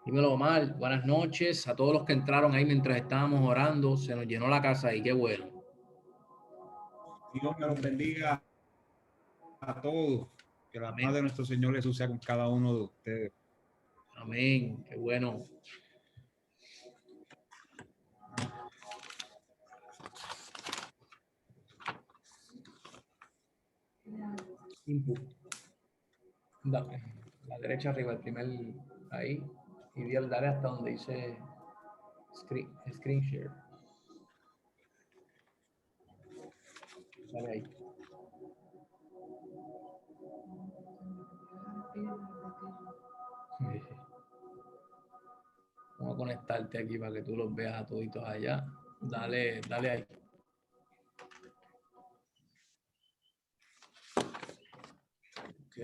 Dímelo, Omar. Buenas noches a todos los que entraron ahí mientras estábamos orando. Se nos llenó la casa ahí, qué bueno. Dios me los bendiga a todos. Que la Amén. paz de nuestro Señor Jesús sea con cada uno de ustedes. Amén, qué bueno. Input. La derecha arriba, el primer ahí. Y dale hasta donde dice screen share. Dale ahí. Vamos a conectarte aquí para que tú los veas a toditos allá. Dale ahí. Ok.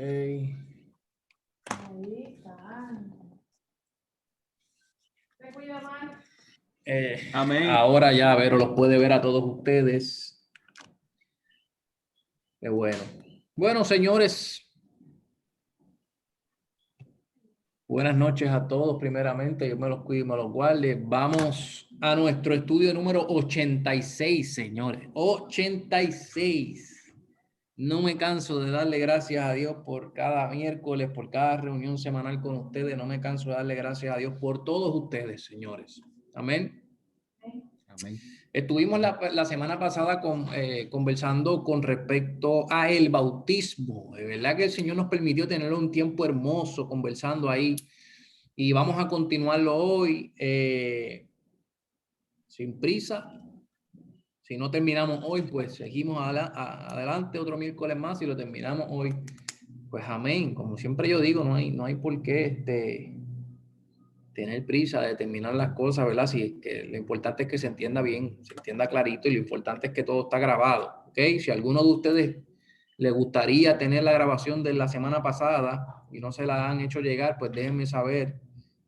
Ahí están. ¿Te cuida más? Amén. Ahora ya Vero los puede ver a todos ustedes. Qué bueno. Bueno, señores. Buenas noches a todos, primeramente. Yo me los cuido y me los guarde. Vamos a nuestro estudio número 86, señores. 86. No me canso de darle gracias a Dios por cada miércoles, por cada reunión semanal con ustedes. No me canso de darle gracias a Dios por todos ustedes, señores. Amén. Amén. Estuvimos la semana pasada conversando con respecto a el bautismo. De verdad que el Señor nos permitió tener un tiempo hermoso conversando ahí. Y vamos a continuarlo hoy sin prisa. Si no terminamos hoy, pues seguimos adelante otro miércoles más y lo terminamos hoy. Pues amén. Como siempre yo digo, no hay por qué tener prisa de terminar las cosas, ¿verdad? Si es que lo importante es que se entienda bien, se entienda clarito y lo importante es que todo está grabado, ¿ok? Si a alguno de ustedes le gustaría tener la grabación de la semana pasada y no se la han hecho llegar, pues déjenme saber,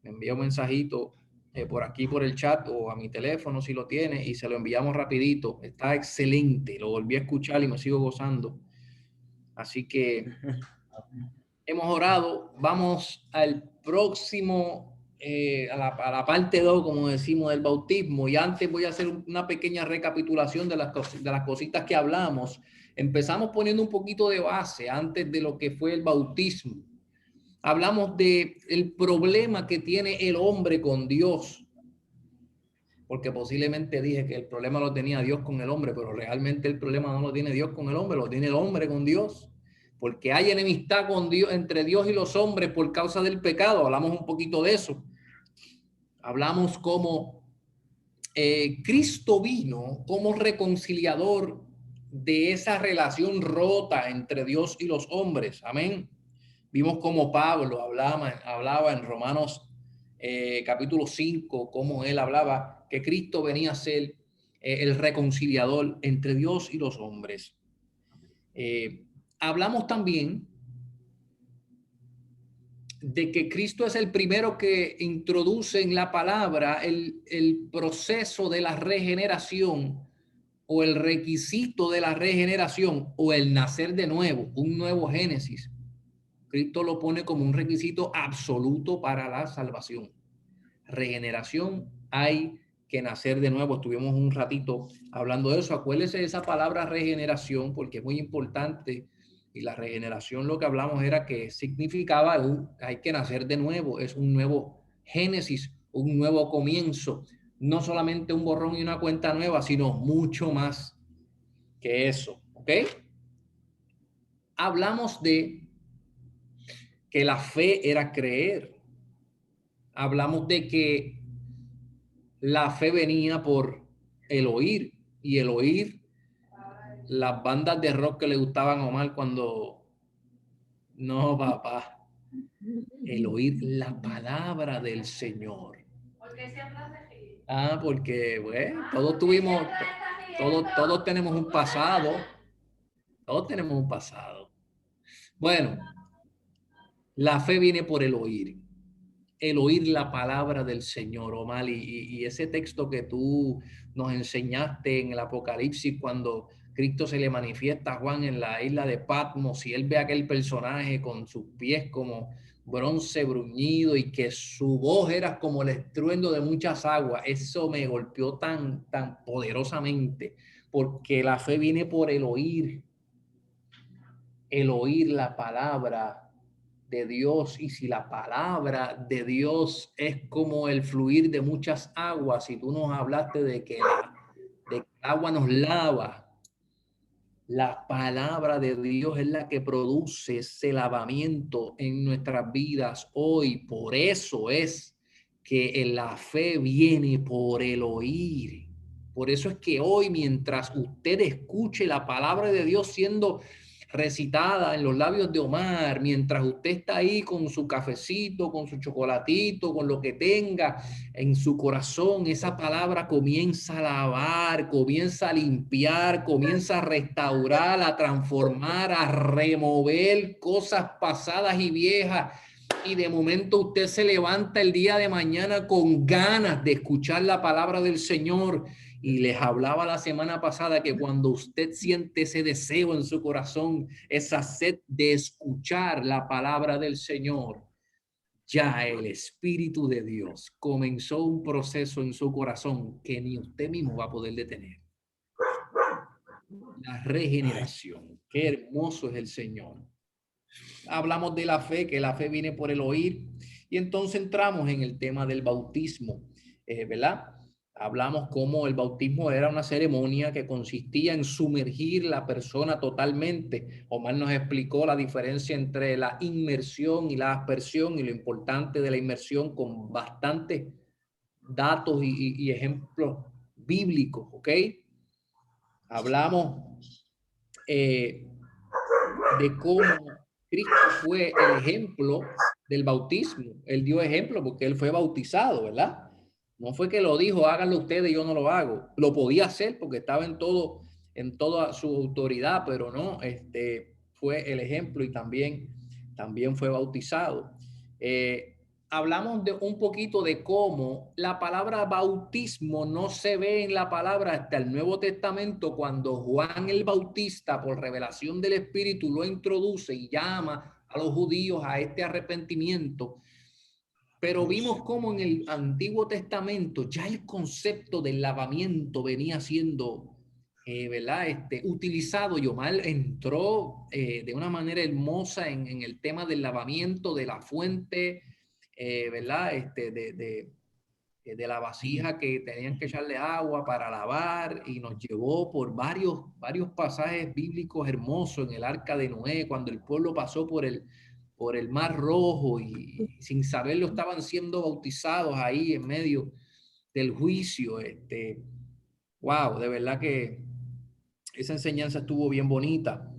me envía un mensajito por aquí, por el chat o a mi teléfono si lo tiene y se lo enviamos rapidito. Está excelente, lo volví a escuchar y me sigo gozando. Así que hemos orado, vamos al próximo, a la parte 2, como decimos, del bautismo. Y antes voy a hacer una pequeña recapitulación de las cositas que hablamos. Empezamos poniendo un poquito de base antes de lo que fue el bautismo. Hablamos de el problema que tiene el hombre con Dios, porque posiblemente dije que el problema lo tenía Dios con el hombre, pero realmente el problema no lo tiene Dios con el hombre, lo tiene el hombre con Dios, porque hay enemistad con Dios, entre Dios y los hombres por causa del pecado. Hablamos un poquito de eso. Hablamos como Cristo vino como reconciliador de esa relación rota entre Dios y los hombres. Amén. Vimos como Pablo hablaba en Romanos capítulo 5, cómo él hablaba que Cristo venía a ser el reconciliador entre Dios y los hombres. Hablamos también de que Cristo es el primero que introduce en la palabra el proceso de la regeneración o el requisito de la regeneración o el nacer de nuevo, un nuevo Génesis. Cristo lo pone como un requisito absoluto para la salvación. Regeneración, hay que nacer de nuevo. Estuvimos un ratito hablando de eso. Acuérdese de esa palabra regeneración porque es muy importante. Y la regeneración, lo que hablamos era que significaba hay que nacer de nuevo, es un nuevo génesis, un nuevo comienzo, no solamente un borrón y una cuenta nueva, sino mucho más que eso, ¿ok? Hablamos de que la fe era creer. Hablamos de que la fe venía por el oír, y el oír las bandas de rock que le gustaban a Omar cuando no, papá, el oír la palabra del Señor. ¿Por qué se habla así? Porque, bueno, todos tenemos un pasado, todos tenemos un pasado. Bueno, la fe viene por el oír la palabra del Señor, Omar, y ese texto que tú nos enseñaste en el Apocalipsis cuando Cristo se le manifiesta a Juan en la isla de Patmos y él ve a aquel personaje con sus pies como bronce bruñido y que su voz era como el estruendo de muchas aguas. Eso me golpeó tan poderosamente, porque la fe viene por el oír la palabra de Dios. Y si la palabra de Dios es como el fluir de muchas aguas, y tú nos hablaste de que el agua nos lava, la palabra de Dios es la que produce ese lavamiento en nuestras vidas hoy. Por eso es que la fe viene por el oír. Por eso es que hoy, mientras usted escuche la palabra de Dios siendo recitada en los labios de Omar, mientras usted está ahí con su cafecito, con su chocolatito, con lo que tenga en su corazón, esa palabra comienza a lavar, comienza a limpiar, comienza a restaurar, a transformar, a remover cosas pasadas y viejas. Y de momento usted se levanta el día de mañana con ganas de escuchar la palabra del Señor. Y les hablaba la semana pasada que cuando usted siente ese deseo en su corazón, esa sed de escuchar la palabra del Señor, ya el Espíritu de Dios comenzó un proceso en su corazón que ni usted mismo va a poder detener. La regeneración. Qué hermoso es el Señor. Hablamos de la fe, que la fe viene por el oír. Y entonces entramos en el tema del bautismo, ¿verdad? Hablamos cómo el bautismo era una ceremonia que consistía en sumergir la persona totalmente. Omar nos explicó la diferencia entre la inmersión y la aspersión y lo importante de la inmersión con bastantes datos y ejemplos bíblicos, ¿ok? Hablamos de cómo Cristo fue el ejemplo del bautismo. Él dio ejemplo porque él fue bautizado, ¿verdad? No fue que lo dijo, háganlo ustedes y yo no lo hago. Lo podía hacer porque estaba en toda su autoridad, pero no, fue el ejemplo y también fue bautizado. Hablamos de un poquito de cómo la palabra bautismo no se ve en la palabra hasta el Nuevo Testamento, cuando Juan el Bautista, por revelación del Espíritu, lo introduce y llama a los judíos a este arrepentimiento. Pero vimos cómo en el Antiguo Testamento ya el concepto del lavamiento venía siendo ¿verdad? Utilizado. Y Omar entró de una manera hermosa en el tema del lavamiento de la fuente, ¿verdad? De la vasija que tenían que echarle agua para lavar, y nos llevó por varios pasajes bíblicos hermosos en el arca de Noé, cuando el pueblo pasó por el Mar Rojo y sin saberlo estaban siendo bautizados ahí en medio del juicio. Wow, de verdad que esa enseñanza estuvo bien bonita.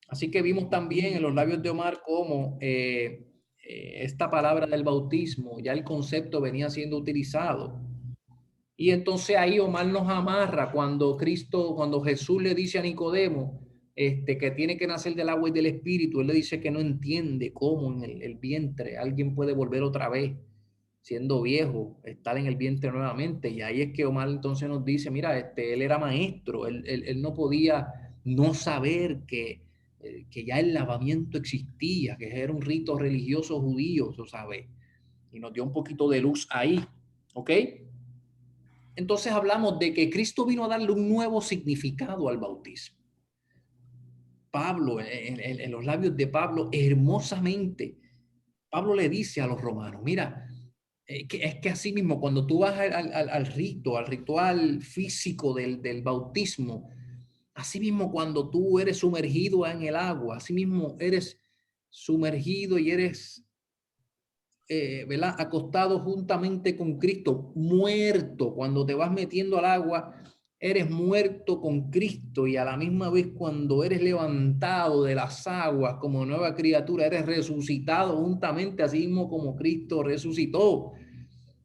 Así que vimos también en los labios de Omar cómo esta palabra del bautismo, ya el concepto venía siendo utilizado. Y entonces ahí Omar nos amarra cuando Jesús le dice a Nicodemo que tiene que nacer del agua y del espíritu. Él le dice que no entiende cómo en el vientre alguien puede volver otra vez, siendo viejo, estar en el vientre nuevamente. Y ahí es que Omar entonces nos dice, mira, él era maestro, él no podía no saber que ya el lavamiento existía, que era un rito religioso judío, ¿tú sabes? Y nos dio un poquito de luz ahí, ¿ok? Entonces hablamos de que Cristo vino a darle un nuevo significado al bautismo. Pablo, en los labios de Pablo, hermosamente, Pablo le dice a los romanos, mira, es que así mismo, cuando tú vas al ritual físico del bautismo, así mismo cuando tú eres sumergido en el agua, así mismo eres sumergido y eres ¿verdad? Acostado juntamente con Cristo, muerto. Cuando te vas metiendo al agua, eres muerto con Cristo, y a la misma vez cuando eres levantado de las aguas como nueva criatura, eres resucitado juntamente, así mismo como Cristo resucitó.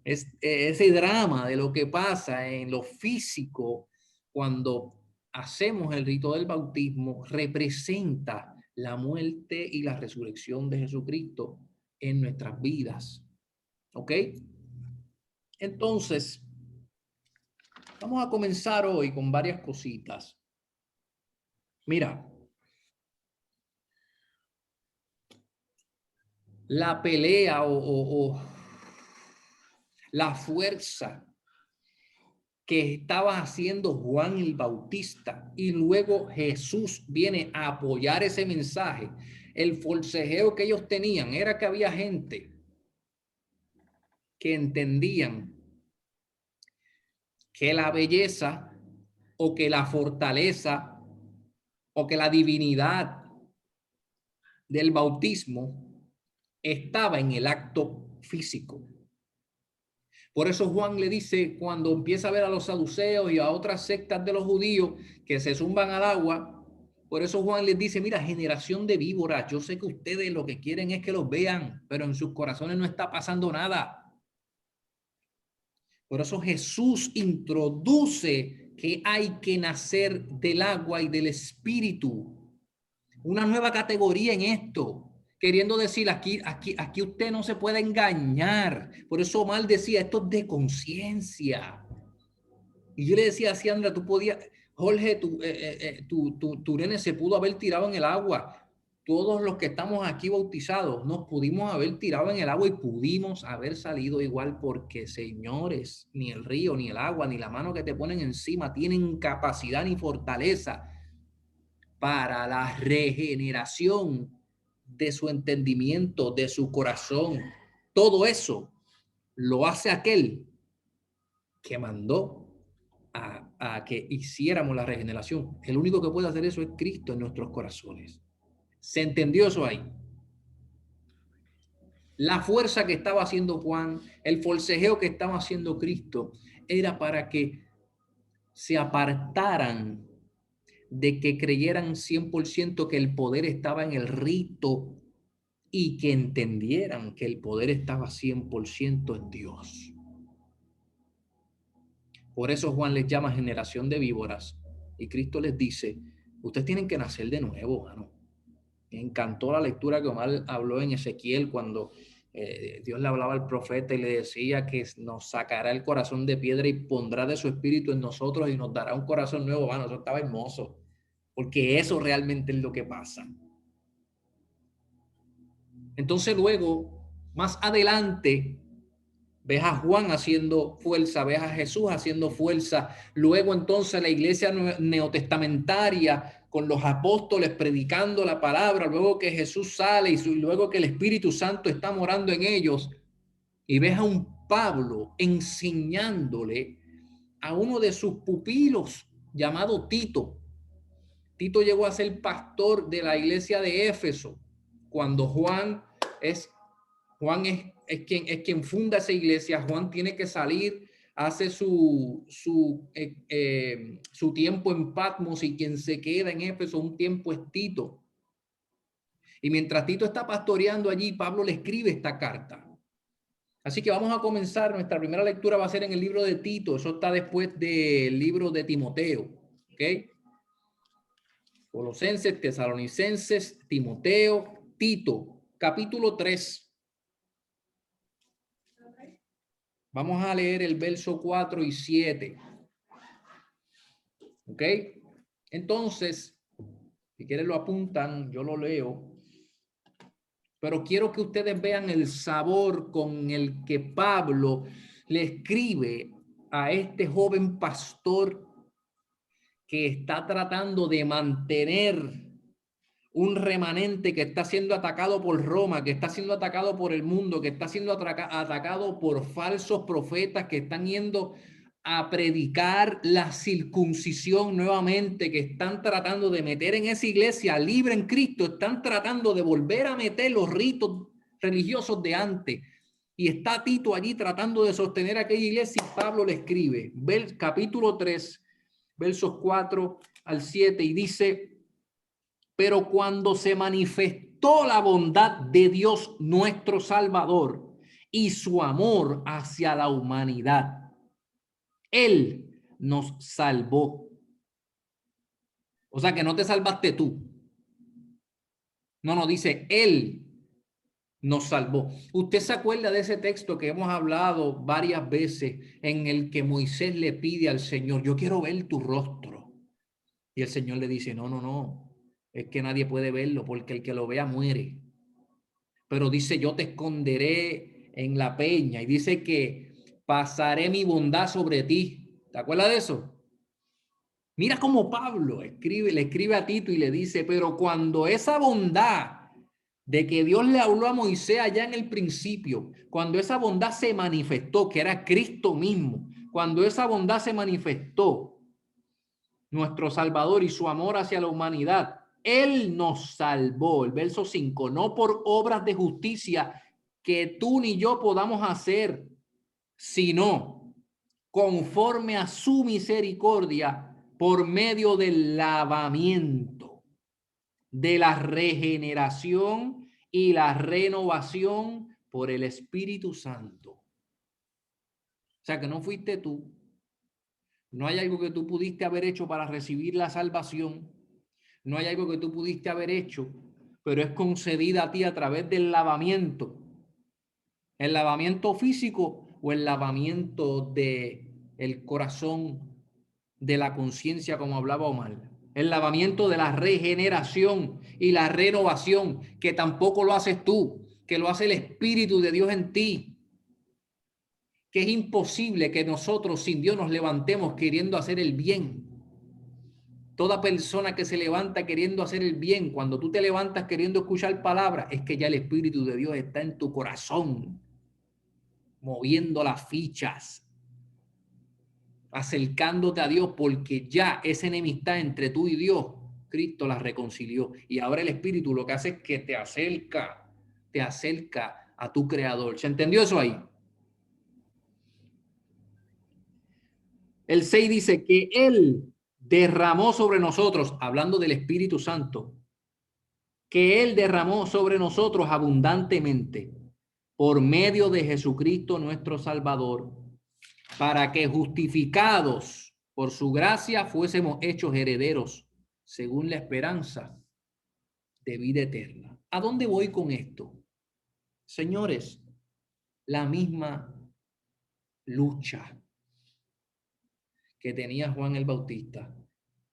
Es ese drama de lo que pasa en lo físico cuando hacemos el rito del bautismo representa la muerte y la resurrección de Jesucristo en nuestras vidas. ¿Ok? Entonces, vamos a comenzar hoy con varias cositas. Mira, la pelea o la fuerza que estaba haciendo Juan el Bautista, y luego Jesús viene a apoyar ese mensaje. El forcejeo que ellos tenían era que había gente que entendían que la belleza o que la fortaleza o que la divinidad del bautismo estaba en el acto físico. Por eso Juan le dice, cuando empieza a ver a los saduceos y a otras sectas de los judíos que se zumban al agua, por eso Juan les dice, mira, generación de víboras, yo sé que ustedes lo que quieren es que los vean, pero en sus corazones no está pasando nada. Por eso Jesús introduce que hay que nacer del agua y del espíritu. Una nueva categoría en esto. Queriendo decir, aquí usted no se puede engañar. Por eso Omar decía, esto es de conciencia. Y yo le decía a Sandra, tú podías, Jorge, tu nene se pudo haber tirado en el agua. Todos los que estamos aquí bautizados nos pudimos haber tirado en el agua y pudimos haber salido igual, porque, señores, ni el río, ni el agua, ni la mano que te ponen encima tienen capacidad ni fortaleza para la regeneración de su entendimiento, de su corazón. Todo eso lo hace aquel que mandó a que hiciéramos la regeneración. El único que puede hacer eso es Cristo en nuestros corazones. ¿Se entendió eso ahí? La fuerza que estaba haciendo Juan, el forcejeo que estaba haciendo Cristo, era para que se apartaran de que creyeran 100% que el poder estaba en el rito y que entendieran que el poder estaba 100% en Dios. Por eso Juan les llama generación de víboras y Cristo les dice, ustedes tienen que nacer de nuevo, mano. Me encantó la lectura que Omar habló en Ezequiel cuando Dios le hablaba al profeta y le decía que nos sacará el corazón de piedra y pondrá de su espíritu en nosotros y nos dará un corazón nuevo. Mano, eso estaba hermoso, porque eso realmente es lo que pasa. Entonces luego, más adelante, ves a Juan haciendo fuerza, ves a Jesús haciendo fuerza. Luego entonces la iglesia neotestamentaria con los apóstoles predicando la palabra, luego que Jesús sale y luego que el Espíritu Santo está morando en ellos. Y ves a un Pablo enseñándole a uno de sus pupilos llamado Tito. Tito llegó a ser pastor de la iglesia de Éfeso cuando Juan es quien funda esa iglesia. Juan tiene que salir, hace su tiempo en Patmos y quien se queda en Éfeso un tiempo es Tito. Y mientras Tito está pastoreando allí, Pablo le escribe esta carta. Así que vamos a comenzar. Nuestra primera lectura va a ser en el libro de Tito. Eso está después del libro de Timoteo. ¿Ok? Colosenses, Tesalonicenses, Timoteo, Tito, capítulo 3. Vamos a leer el verso 4 y 7. ¿Ok? Entonces, si quieren lo apuntan, yo lo leo. Pero quiero que ustedes vean el sabor con el que Pablo le escribe a este joven pastor que está tratando de mantener un remanente que está siendo atacado por Roma, que está siendo atacado por el mundo, que está siendo atacado por falsos profetas que están yendo a predicar la circuncisión nuevamente, que están tratando de meter en esa iglesia libre en Cristo, están tratando de volver a meter los ritos religiosos de antes. Y está Tito allí tratando de sostener aquella iglesia y Pablo le escribe, capítulo 3, versos 4 al 7, y dice: pero cuando se manifestó la bondad de Dios nuestro Salvador y su amor hacia la humanidad, Él nos salvó. O sea que no te salvaste tú. No, dice Él nos salvó. Usted se acuerda de ese texto que hemos hablado varias veces en el que Moisés le pide al Señor, yo quiero ver tu rostro. Y el Señor le dice, no. Es que nadie puede verlo porque el que lo vea muere. pero dice, yo te esconderé en la peña, y dice que pasaré mi bondad sobre ti. ¿Te acuerdas de eso? Mira cómo Pablo le escribe a Tito y le dice, pero cuando esa bondad de que Dios le habló a Moisés allá en el principio, cuando esa bondad se manifestó, que era Cristo mismo, cuando esa bondad se manifestó, nuestro Salvador y su amor hacia la humanidad, Él nos salvó, el verso 5, no por obras de justicia que tú ni yo podamos hacer, sino conforme a su misericordia por medio del lavamiento, de la regeneración y la renovación por el Espíritu Santo. O sea que no fuiste tú. No hay algo que tú pudiste haber hecho para recibir la salvación. No hay algo que tú pudiste haber hecho, pero es concedida a ti a través del lavamiento. El lavamiento físico o el lavamiento de el corazón, de la conciencia, como hablaba Omar. El lavamiento de la regeneración y la renovación, que tampoco lo haces tú, que lo hace el Espíritu de Dios en ti. Que es imposible que nosotros sin Dios nos levantemos queriendo hacer el bien. Toda persona que se levanta queriendo hacer el bien, cuando tú te levantas queriendo escuchar palabras, es que ya el Espíritu de Dios está en tu corazón, moviendo las fichas, acercándote a Dios, porque ya esa enemistad entre tú y Dios, Cristo la reconcilió. Y ahora el Espíritu lo que hace es que te acerca a tu Creador. ¿Se entendió eso ahí? El 6 dice que Él derramó sobre nosotros, hablando del Espíritu Santo, que Él derramó sobre nosotros abundantemente por medio de Jesucristo nuestro Salvador, para que justificados por su gracia fuésemos hechos herederos según la esperanza de vida eterna. ¿A dónde voy con esto? Señores, la misma lucha que tenía Juan el Bautista.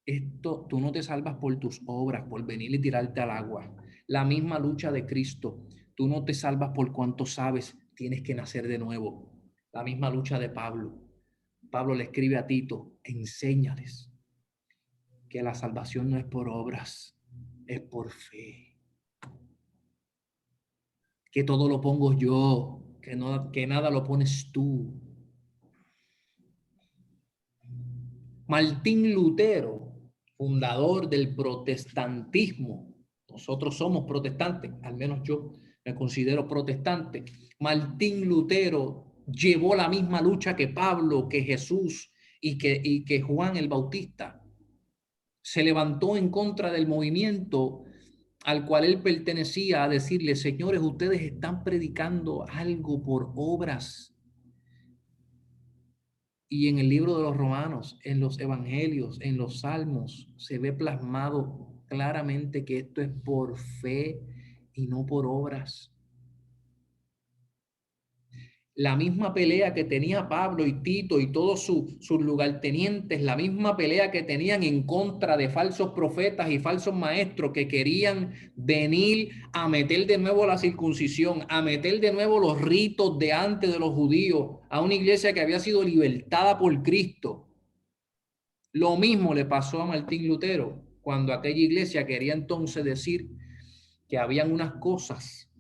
Esto, tú no te salvas por tus obras, por venir y tirarte al agua. La misma lucha de Cristo. Tú no te salvas por cuánto sabes, tienes que nacer de nuevo. La misma lucha de Pablo. Pablo le escribe a Tito, enséñales que la salvación no es por obras, es por fe. Que todo lo pongo yo, que nada lo pones tú. Martín Lutero, fundador del protestantismo. Nosotros somos protestantes, al menos yo me considero protestante. Martín Lutero llevó la misma lucha que Pablo, que Jesús y que Juan el Bautista. Se levantó en contra del movimiento al cual él pertenecía a decirle, señores, ustedes están predicando algo por obras. Y en el libro de los Romanos, en los evangelios, en los salmos, se ve plasmado claramente que esto es por fe y no por obras. La misma pelea que tenía Pablo y Tito y todos sus lugartenientes, la misma pelea que tenían en contra de falsos profetas y falsos maestros que querían venir a meter de nuevo la circuncisión, a meter de nuevo los ritos de antes de los judíos a una iglesia que había sido libertada por Cristo. Lo mismo le pasó a Martín Lutero cuando aquella iglesia quería entonces decir que habían unas cosas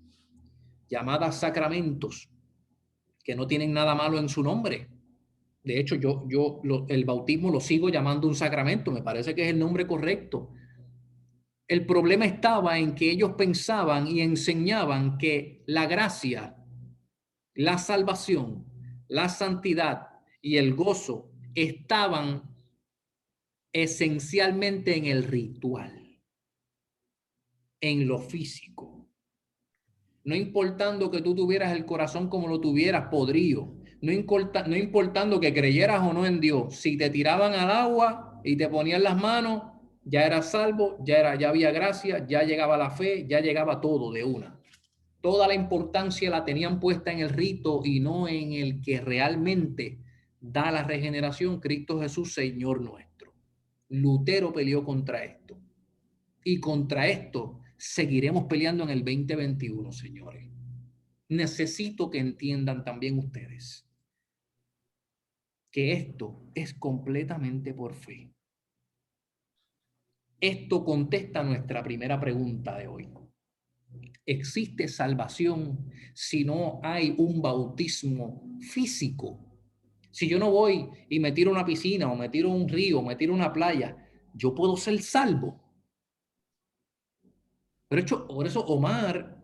llamadas sacramentos que no tienen nada malo en su nombre. De hecho, el bautismo lo sigo llamando un sacramento, me parece que es el nombre correcto. El problema estaba en que ellos pensaban y enseñaban que la gracia, la salvación, la santidad y el gozo estaban esencialmente en el ritual, en lo físico. No importando que tú tuvieras el corazón como lo tuvieras, podrido. No importando que creyeras o no en Dios. Si te tiraban al agua y te ponían las manos, ya eras salvo, ya había gracia, ya llegaba la fe, ya llegaba todo de una. Toda la importancia la tenían puesta en el rito y no en el que realmente da la regeneración, Cristo Jesús, Señor nuestro. Lutero peleó contra esto. Y contra esto seguiremos peleando en el 2021, señores. Necesito que entiendan también ustedes que esto es completamente por fe. Esto contesta nuestra primera pregunta de hoy. ¿Existe salvación si no hay un bautismo físico? Si yo no voy y me tiro a una piscina o me tiro a un río o me tiro a una playa, ¿yo puedo ser salvo? Por eso Omar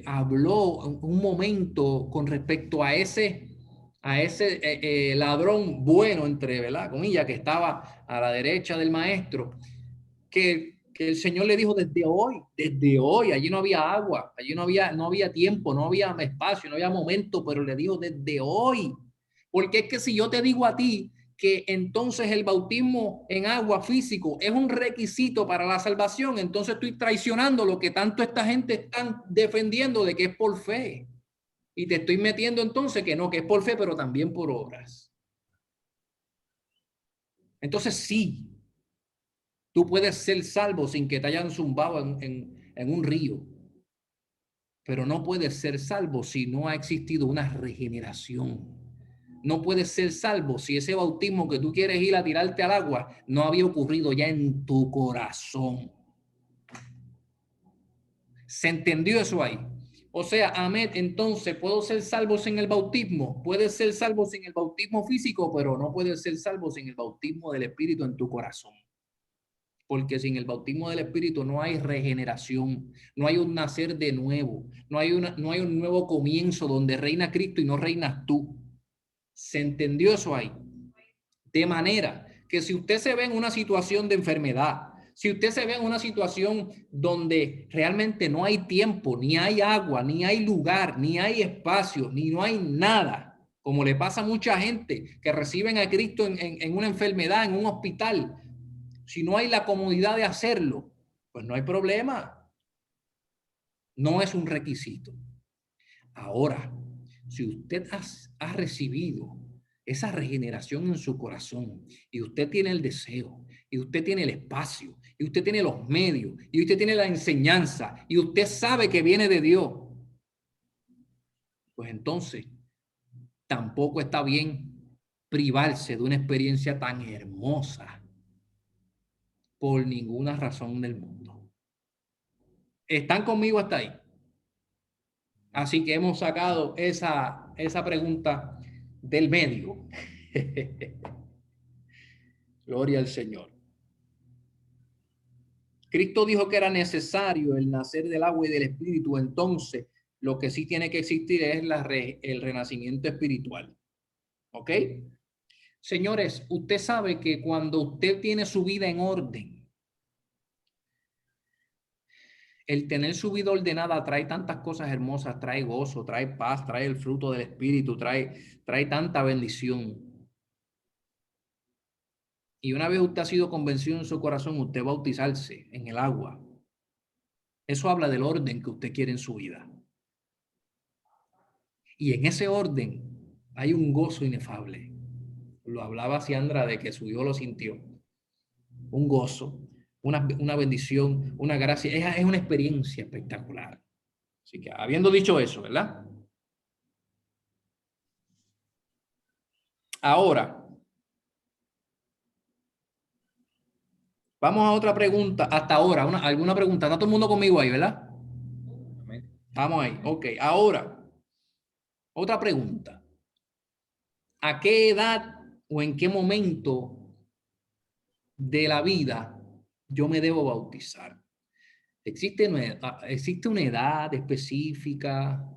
habló un momento con respecto a ese ladrón bueno, entre, ¿verdad?, comillas, que estaba a la derecha del maestro, que el Señor le dijo desde hoy, allí no había agua, allí no había tiempo, no había espacio, no había momento, pero le dijo desde hoy, porque es que si yo te digo a ti que entonces el bautismo en agua físico es un requisito para la salvación, entonces estoy traicionando lo que tanto esta gente están defendiendo de que es por fe. Y te estoy metiendo entonces que no, que es por fe, pero también por obras. Entonces sí, tú puedes ser salvo sin que te hayan zumbado en un río, pero no puedes ser salvo si no ha existido una regeneración. No puedes ser salvo si ese bautismo que tú quieres ir a tirarte al agua no había ocurrido ya en tu corazón. ¿Se entendió eso ahí? O sea, Ahmed, entonces, ¿puedo ser salvo sin el bautismo? Puedes ser salvo sin el bautismo físico, pero no puedes ser salvo sin el bautismo del Espíritu en tu corazón. Porque sin el bautismo del Espíritu no hay regeneración, no hay un nacer de nuevo, no hay un nuevo comienzo donde reina Cristo y no reinas tú. ¿Se entendió eso ahí? De manera que si usted se ve en una situación de enfermedad, si usted se ve en una situación donde realmente no hay tiempo, ni hay agua, ni hay lugar, ni hay espacio, ni no hay nada, como le pasa a mucha gente que reciben a Cristo en una enfermedad, en un hospital, si no hay la comodidad de hacerlo, pues no hay problema. No es un requisito. Ahora, si usted ha recibido esa regeneración en su corazón y usted tiene el deseo y usted tiene el espacio y usted tiene los medios y usted tiene la enseñanza y usted sabe que viene de Dios, pues entonces tampoco está bien privarse de una experiencia tan hermosa por ninguna razón del mundo. ¿Están conmigo hasta ahí? Así que hemos sacado esa pregunta del medio. Gloria al Señor. Cristo dijo que era necesario el nacer del agua y del espíritu. Entonces, lo que sí tiene que existir es el renacimiento espiritual. ¿Ok? Señores, usted sabe que cuando usted tiene su vida en orden, el tener su vida ordenada trae tantas cosas hermosas, trae gozo, trae paz, trae el fruto del espíritu, trae tanta bendición. Y una vez usted ha sido convencido en su corazón, usted bautizarse en el agua. Eso habla del orden que usted quiere en su vida. Y en ese orden hay un gozo inefable. Lo hablaba Ciandra de que su hijo lo sintió. Un gozo, una bendición, una gracia. Es una experiencia espectacular. Así que habiendo dicho eso, ¿verdad? Ahora, vamos a otra pregunta. Hasta ahora, alguna pregunta. ¿Está todo el mundo conmigo ahí, verdad? Vamos ahí. Ok, ahora, otra pregunta. ¿A qué edad o en qué momento de la vida yo me debo bautizar? ¿Existe una edad específica?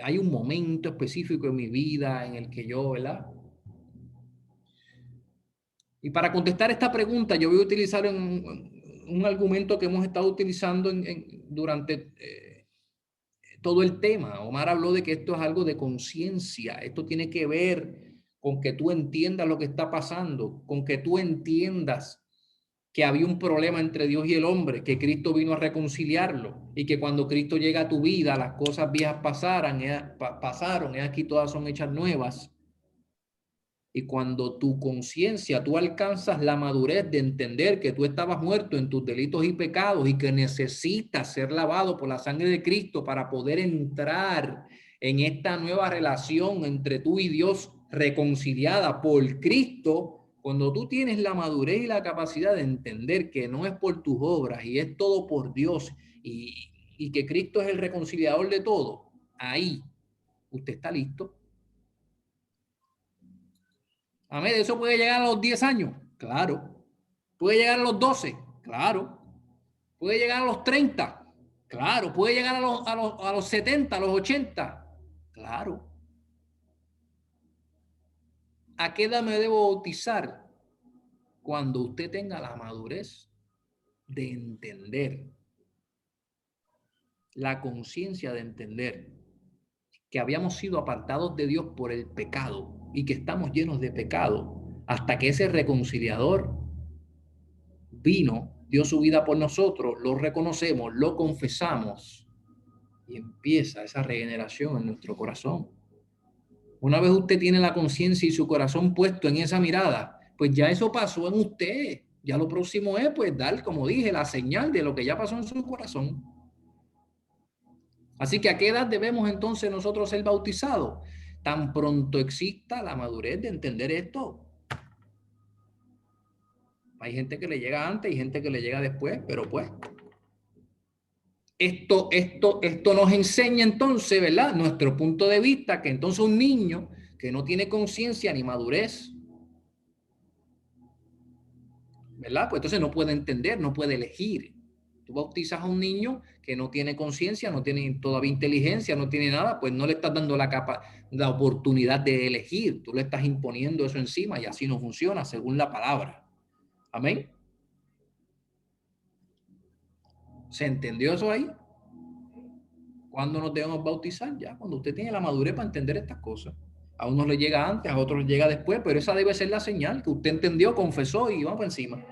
¿Hay un momento específico en mi vida en el que yo, ¿verdad? Y para contestar esta pregunta, yo voy a utilizar un argumento que hemos estado utilizando durante todo el tema. Omar habló de que esto es algo de conciencia. Esto tiene que ver con que tú entiendas lo que está pasando, con que tú entiendas que había un problema entre Dios y el hombre, que Cristo vino a reconciliarlo y que cuando Cristo llega a tu vida, las cosas viejas pasaron, y aquí todas son hechas nuevas. Y cuando tu conciencia, tú alcanzas la madurez de entender que tú estabas muerto en tus delitos y pecados y que necesitas ser lavado por la sangre de Cristo para poder entrar en esta nueva relación entre tú y Dios reconciliada por Cristo, cuando tú tienes la madurez y la capacidad de entender que no es por tus obras y es todo por Dios y que Cristo es el reconciliador de todo, ahí usted está listo. Amén. Eso puede llegar a los 10 años, claro. Puede llegar a los 12, claro. Puede llegar a los 30, claro. Puede llegar a los 70, a los 80, claro. ¿A qué edad me debo bautizar? Cuando usted tenga la madurez de entender, la conciencia de entender que habíamos sido apartados de Dios por el pecado y que estamos llenos de pecado, hasta que ese reconciliador vino, dio su vida por nosotros, lo reconocemos, lo confesamos y empieza esa regeneración en nuestro corazón. Una vez usted tiene la conciencia y su corazón puesto en esa mirada, pues ya eso pasó en usted. Ya lo próximo es, pues, dar, como dije, la señal de lo que ya pasó en su corazón. Así que, ¿a qué edad debemos entonces nosotros ser bautizados? Tan pronto exista la madurez de entender esto. Hay gente que le llega antes y gente que le llega después, pero pues esto nos enseña entonces, ¿verdad? Nuestro punto de vista, que entonces un niño que no tiene conciencia ni madurez, ¿verdad? Pues entonces no puede entender, no puede elegir. Tú bautizas a un niño que no tiene conciencia, no tiene todavía inteligencia, no tiene nada, pues no le estás dando la oportunidad de elegir. Tú le estás imponiendo eso encima y así no funciona según la palabra. Amén. ¿Se entendió eso ahí? ¿Cuándo nos debemos bautizar? Ya, cuando usted tiene la madurez para entender estas cosas. A unos le llega antes, a otros le llega después, pero esa debe ser la señal que usted entendió, confesó y vamos por encima.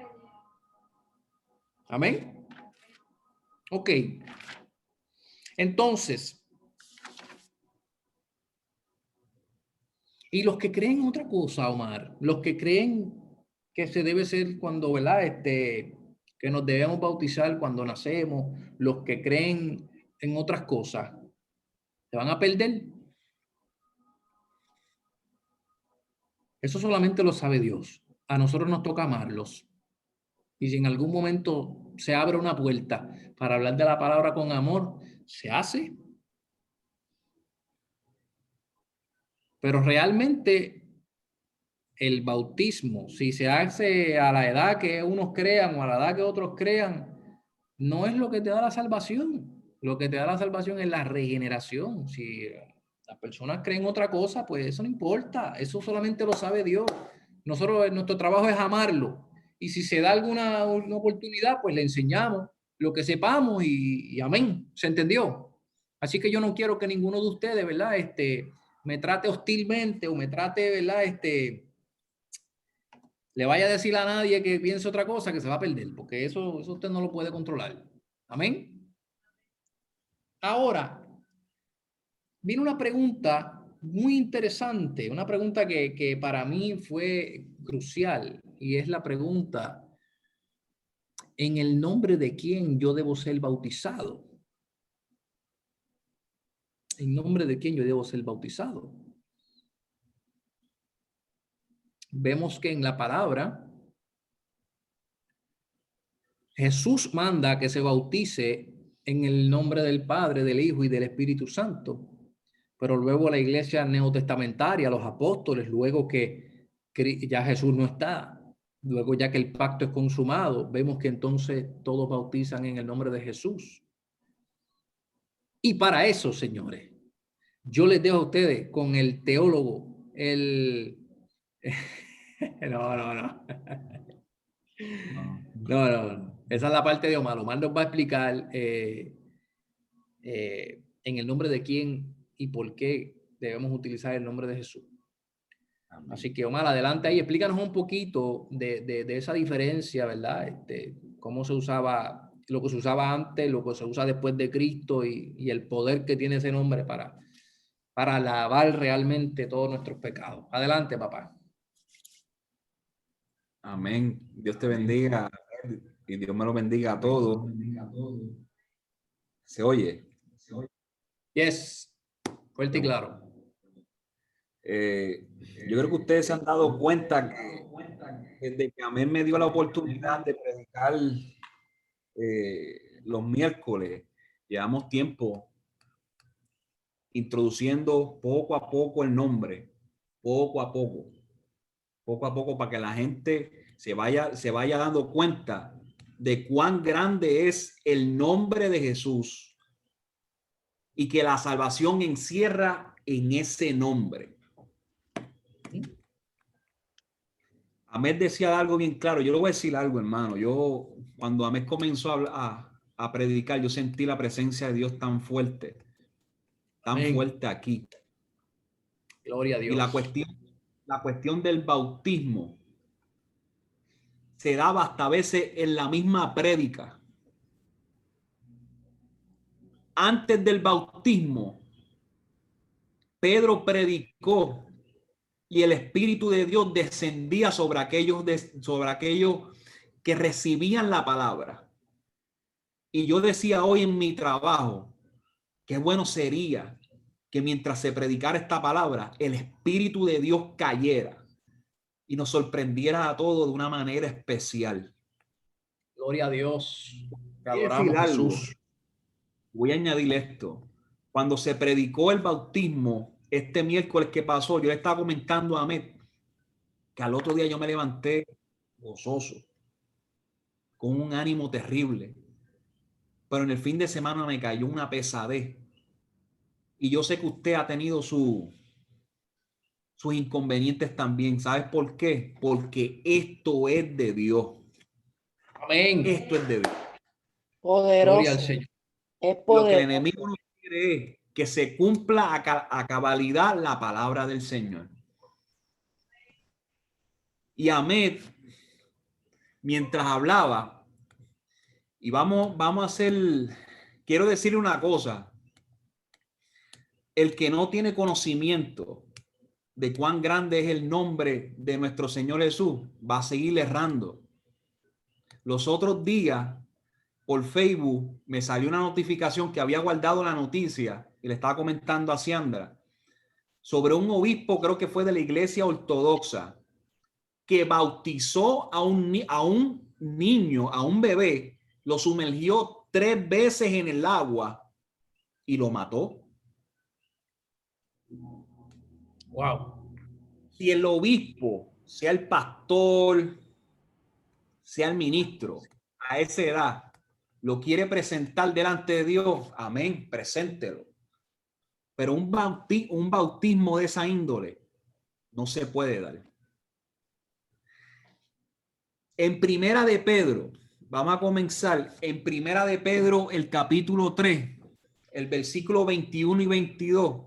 Amén. Ok. Entonces, y los que creen otra cosa, Omar, los que creen que se debe ser cuando, ¿verdad? Que nos debemos bautizar cuando nacemos, los que creen en otras cosas, ¿se van a perder? Eso solamente lo sabe Dios. A nosotros nos toca amarlos. Y si en algún momento se abre una puerta para hablar de la palabra con amor, se hace. Pero realmente el bautismo, si se hace a la edad que unos crean o a la edad que otros crean, no es lo que te da la salvación. Lo que te da la salvación es la regeneración. Si las personas creen otra cosa, pues eso no importa. Eso solamente lo sabe Dios. Nosotros, nuestro trabajo es amarlo. Y si se da alguna una oportunidad, pues le enseñamos lo que sepamos y amén. ¿Se entendió? Así que yo no quiero que ninguno de ustedes, ¿verdad? Me trate hostilmente o me trate, ¿verdad? Le vaya a decir a nadie que piense otra cosa que se va a perder, porque eso usted no lo puede controlar. Amén. Ahora, viene una pregunta muy interesante, una pregunta que para mí fue crucial, y es la pregunta: ¿en el nombre de quién yo debo ser bautizado? ¿En nombre de quién yo debo ser bautizado? Vemos que en la palabra Jesús manda que se bautice en el nombre del Padre, del Hijo y del Espíritu Santo. Pero luego la iglesia neotestamentaria, los apóstoles, luego que ya Jesús no está, luego ya que el pacto es consumado, vemos que entonces todos bautizan en el nombre de Jesús. Y para eso, señores, yo les dejo a ustedes con el teólogo, No, no, no. No. Esa es la parte de Omar. Omar nos va a explicar en el nombre de quién y por qué debemos utilizar el nombre de Jesús. Amén. Así que, Omar, adelante ahí. Explícanos un poquito de esa diferencia, ¿verdad? Cómo se usaba, lo que se usaba antes, lo que se usa después de Cristo y el poder que tiene ese nombre para lavar realmente todos nuestros pecados. Adelante, papá. Amén. Dios te bendiga y Dios me lo bendiga a todos. ¿Se oye? Yes, fuerte y claro. Yo creo que ustedes se han dado cuenta que desde que Amén me dio la oportunidad de predicar los miércoles, llevamos tiempo introduciendo poco a poco el nombre, poco a poco, para que la gente se vaya dando cuenta de cuán grande es el nombre de Jesús y que la salvación encierra en ese nombre. Ahmed decía algo bien claro. Yo le voy a decir algo, hermano. Yo, cuando Ahmed comenzó a predicar, yo sentí la presencia de Dios tan fuerte Amén. aquí. Gloria a Y Dios. la cuestión del bautismo se daba hasta a veces en la misma prédica. Antes del bautismo, Pedro predicó y el Espíritu de Dios descendía sobre aquellos que recibían la palabra. Y yo decía hoy en mi trabajo, qué bueno sería que mientras se predicara esta palabra, el Espíritu de Dios cayera y nos sorprendiera a todos de una manera especial. Gloria a Dios. Te Voy a adoramos, decir algo. Jesús. Voy a añadir esto. Cuando se predicó el bautismo, este miércoles que pasó, yo le estaba comentando a Ahmed que al otro día yo me levanté gozoso, con un ánimo terrible. Pero en el fin de semana me cayó una pesadez. Y yo sé que usted ha tenido sus inconvenientes también. ¿Sabes por qué? Porque esto es de Dios. Amén. Esto es de Dios. Gloria al Poderoso. Señor. Es Lo que el poderoso. enemigo no quiere es que se cumpla a cabalidad la palabra del Señor. Y Ahmed, mientras hablaba, y vamos a hacer, quiero decirle una cosa, el que no tiene conocimiento de cuán grande es el nombre de nuestro Señor Jesús, va a seguir errando. Los otros días, por Facebook, me salió una notificación que había guardado la noticia y le estaba comentando a Ciandra sobre un obispo, creo que fue de la iglesia ortodoxa, que bautizó a un niño, a un bebé, lo sumergió 3 veces en el agua y lo mató. Wow. Si el obispo, sea el pastor, sea el ministro, a esa edad, lo quiere presentar delante de Dios, amén, preséntelo. Pero un bautismo de esa índole no se puede dar. En Primera de Pedro, vamos a comenzar en Primera de Pedro, el capítulo 3, el versículo 21 y 22.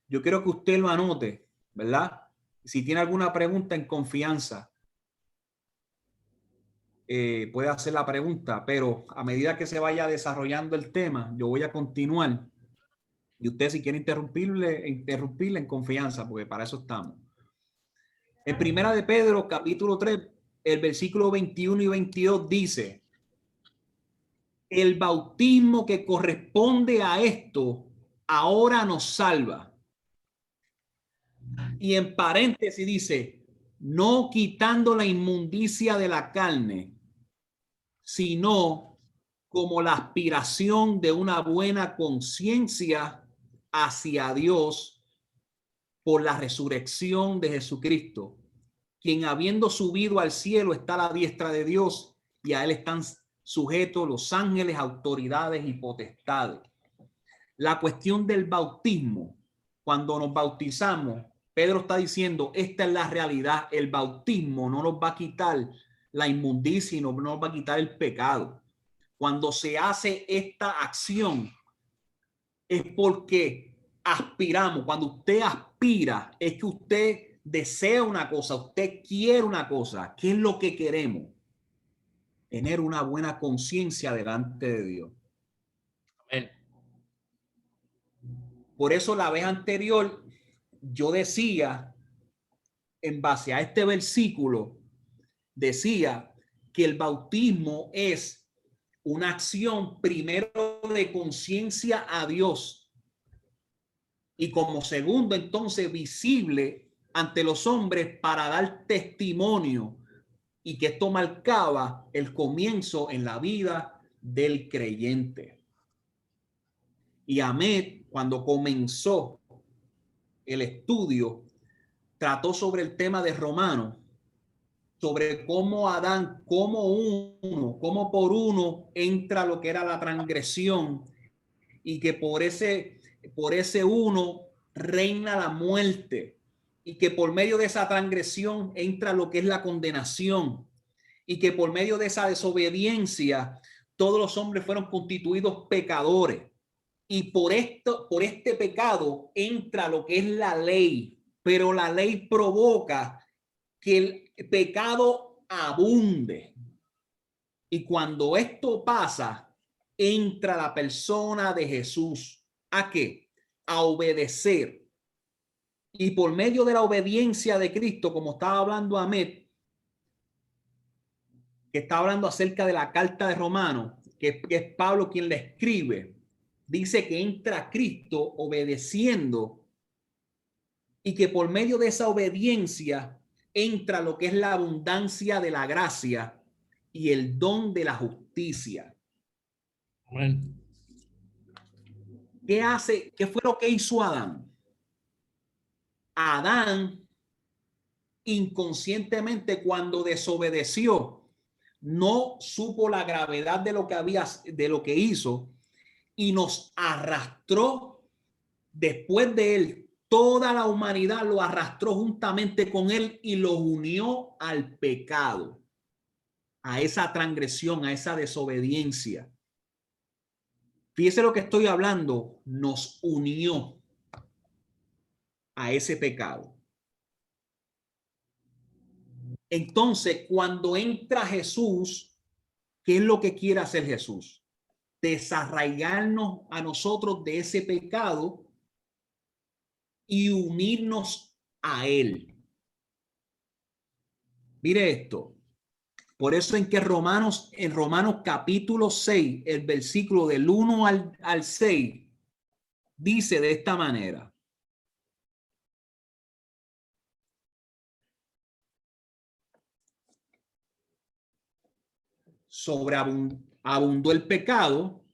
Yo quiero que usted lo anote, ¿verdad? Si tiene alguna pregunta, en confianza, puede hacer la pregunta, pero a medida que se vaya desarrollando el tema, yo voy a continuar. Y usted, si quiere interrumpirle en confianza, porque para eso estamos. En Primera de Pedro, capítulo 3, el versículo 21 y 22 dice: el bautismo que corresponde a esto ahora nos salva. Y en paréntesis dice: no quitando la inmundicia de la carne, sino como la aspiración de una buena conciencia hacia Dios por la resurrección de Jesucristo, quien habiendo subido al cielo está a la diestra de Dios, y a él están sujetos los ángeles, autoridades y potestades. La cuestión del bautismo, cuando nos bautizamos, Pedro está diciendo, esta es la realidad, el bautismo no nos va a quitar la inmundicia y no nos va a quitar el pecado. Cuando se hace esta acción es porque aspiramos. Cuando usted aspira es que usted desea una cosa, usted quiere una cosa. ¿Qué es lo que queremos? Tener una buena conciencia delante de Dios. Amén. Por eso la vez anterior yo decía, en base a este versículo, decía que el bautismo es una acción primero de conciencia a Dios y como segundo entonces visible ante los hombres para dar testimonio, y que esto marcaba el comienzo en la vida del creyente. Y Ahmed, cuando comenzó el estudio, trató sobre el tema de Romanos, sobre cómo Adán, cómo por uno entra lo que era la transgresión y que por ese uno reina la muerte y que por medio de esa transgresión entra lo que es la condenación y que por medio de esa desobediencia todos los hombres fueron constituidos pecadores y por este pecado entra lo que es la ley, pero la ley provoca que el pecado abunde. Y cuando esto pasa, entra la persona de Jesús. ¿A qué? A obedecer. Y por medio de la obediencia de Cristo, como estaba hablando Ahmed, que está hablando acerca de la carta de Romanos, que es Pablo quien la escribe, dice que entra Cristo obedeciendo y que por medio de esa obediencia entra lo que es la abundancia de la gracia y el don de la justicia. Bueno. ¿Qué fue lo que hizo Adán? Adán inconscientemente cuando desobedeció no supo la gravedad de lo que hizo y nos arrastró después de él. Toda la humanidad lo arrastró juntamente con él y lo unió al pecado, a esa transgresión, a esa desobediencia. Fíjese lo que estoy hablando, nos unió a ese pecado. Entonces, cuando entra Jesús, ¿qué es lo que quiere hacer Jesús? Desarraigarnos a nosotros de ese pecado y unirnos a él. Mire esto. Por eso en Romanos capítulo 6, el versículo del 1 al 6, dice de esta manera. Abundó el pecado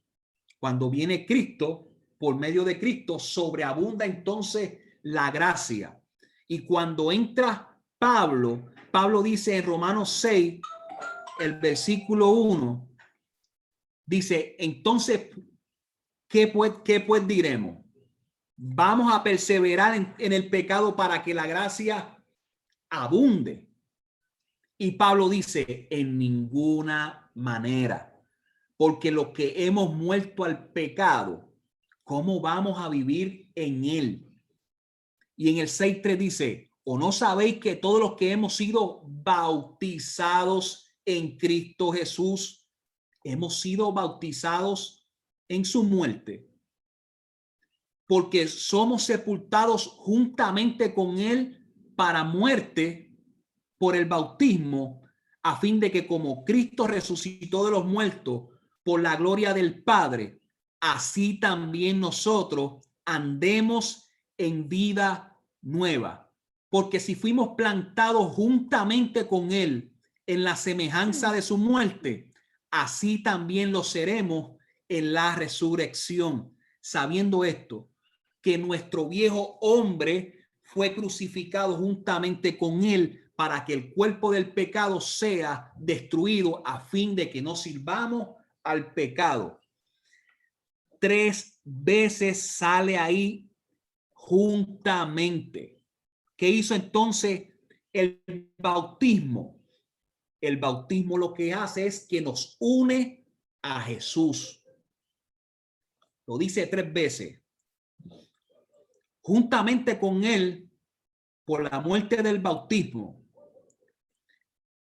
cuando viene Cristo, por medio de Cristo sobreabunda entonces la gracia. Y cuando entra Pablo dice en Romanos 6, el versículo 1, dice, entonces, ¿qué pues diremos? Vamos a perseverar en el pecado para que la gracia abunde. Y Pablo dice, en ninguna manera, porque los que hemos muerto al pecado, ¿cómo vamos a vivir en él? Y en el 6:3 dice, ¿o no sabéis que todos los que hemos sido bautizados en Cristo Jesús, hemos sido bautizados en su muerte? Porque somos sepultados juntamente con él para muerte por el bautismo, a fin de que como Cristo resucitó de los muertos por la gloria del Padre, así también nosotros andemos en vida nueva. Porque si fuimos plantados juntamente con él en la semejanza de su muerte, así también lo seremos en la resurrección, sabiendo esto, que nuestro viejo hombre fue crucificado juntamente con él para que el cuerpo del pecado sea destruido a fin de que no sirvamos al pecado. 3 veces sale ahí juntamente. ¿Qué hizo entonces el bautismo? El bautismo lo que hace es que nos une a Jesús. Lo dice 3 veces. Juntamente con él, por la muerte del bautismo,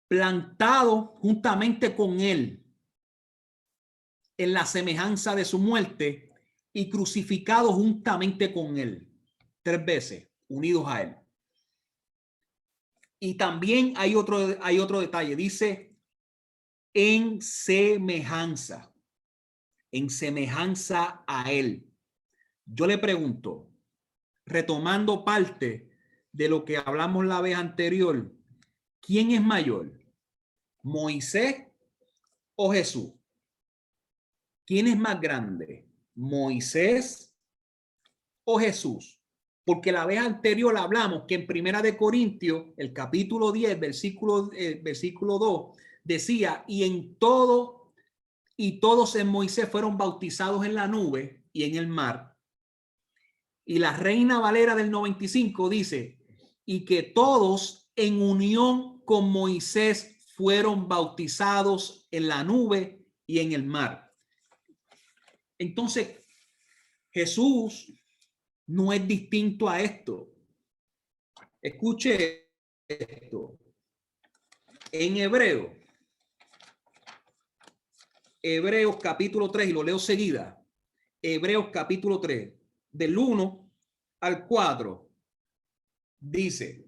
plantado juntamente con él en la semejanza de su muerte y crucificado juntamente con él. 3 veces unidos a él. Y también hay otro detalle. Dice en semejanza a él. Yo le pregunto, retomando parte de lo que hablamos la vez anterior, ¿quién es mayor? ¿Moisés o Jesús? ¿Quién es más grande? ¿Moisés o Jesús? Porque la vez anterior hablamos que en Primera de Corintios, el capítulo 10, versículo 2, decía, y todos en Moisés fueron bautizados en la nube y en el mar. Y la Reina Valera del 95 dice, y que todos en unión con Moisés fueron bautizados en la nube y en el mar. Entonces, Jesús no es distinto a esto. Escuche esto. En Hebreos capítulo 3, y lo leo seguida. Hebreos capítulo 3, del 1 al 4, dice,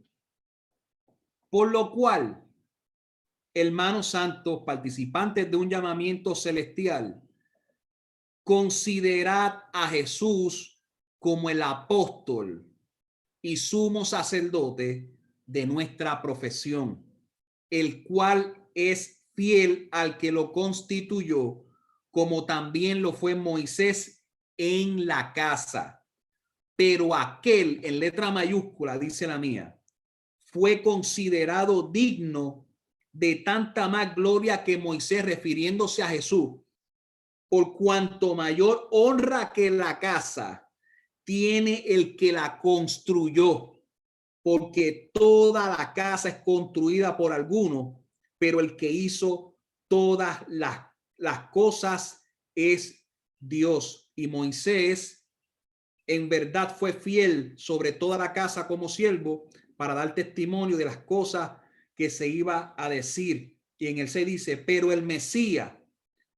por lo cual, hermanos santos, participantes de un llamamiento celestial, considerad a Jesús como el apóstol y sumo sacerdote de nuestra profesión, el cual es fiel al que lo constituyó, como también lo fue Moisés en la casa. Pero aquel, en letra mayúscula, dice la mía, fue considerado digno de tanta más gloria que Moisés, refiriéndose a Jesús, por cuanto mayor honra que la casa tiene el que la construyó, porque toda la casa es construida por alguno, pero el que hizo todas las cosas es Dios. Y Moisés en verdad fue fiel sobre toda la casa como siervo para dar testimonio de las cosas que se iba a decir. Y en el 6 dice, pero el Mesías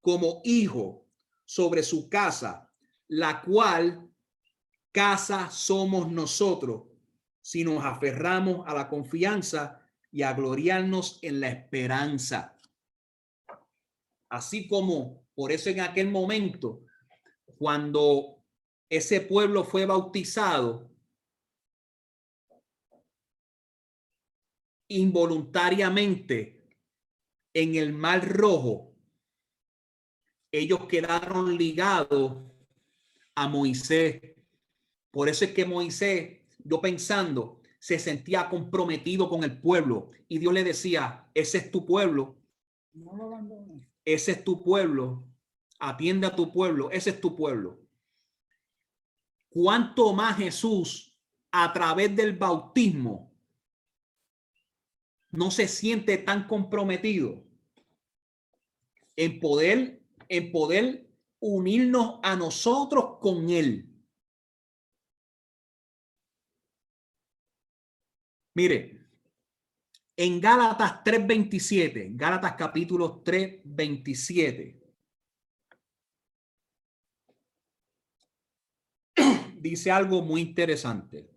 como hijo sobre su casa, la cual casa somos nosotros, si nos aferramos a la confianza y a gloriarnos en la esperanza. Así como por eso en aquel momento, cuando ese pueblo fue bautizado, involuntariamente en el Mar Rojo, ellos quedaron ligados a Moisés. Por eso es que Moisés, yo pensando, se sentía comprometido con el pueblo y Dios le decía, ese es tu pueblo, no lo abandones. Ese es tu pueblo, atiende a tu pueblo, ese es tu pueblo. ¿Cuánto más Jesús a través del bautismo no se siente tan comprometido en poder unirnos a nosotros con él? Mire, en Gálatas 3:27, Gálatas capítulo 3:27, dice algo muy interesante.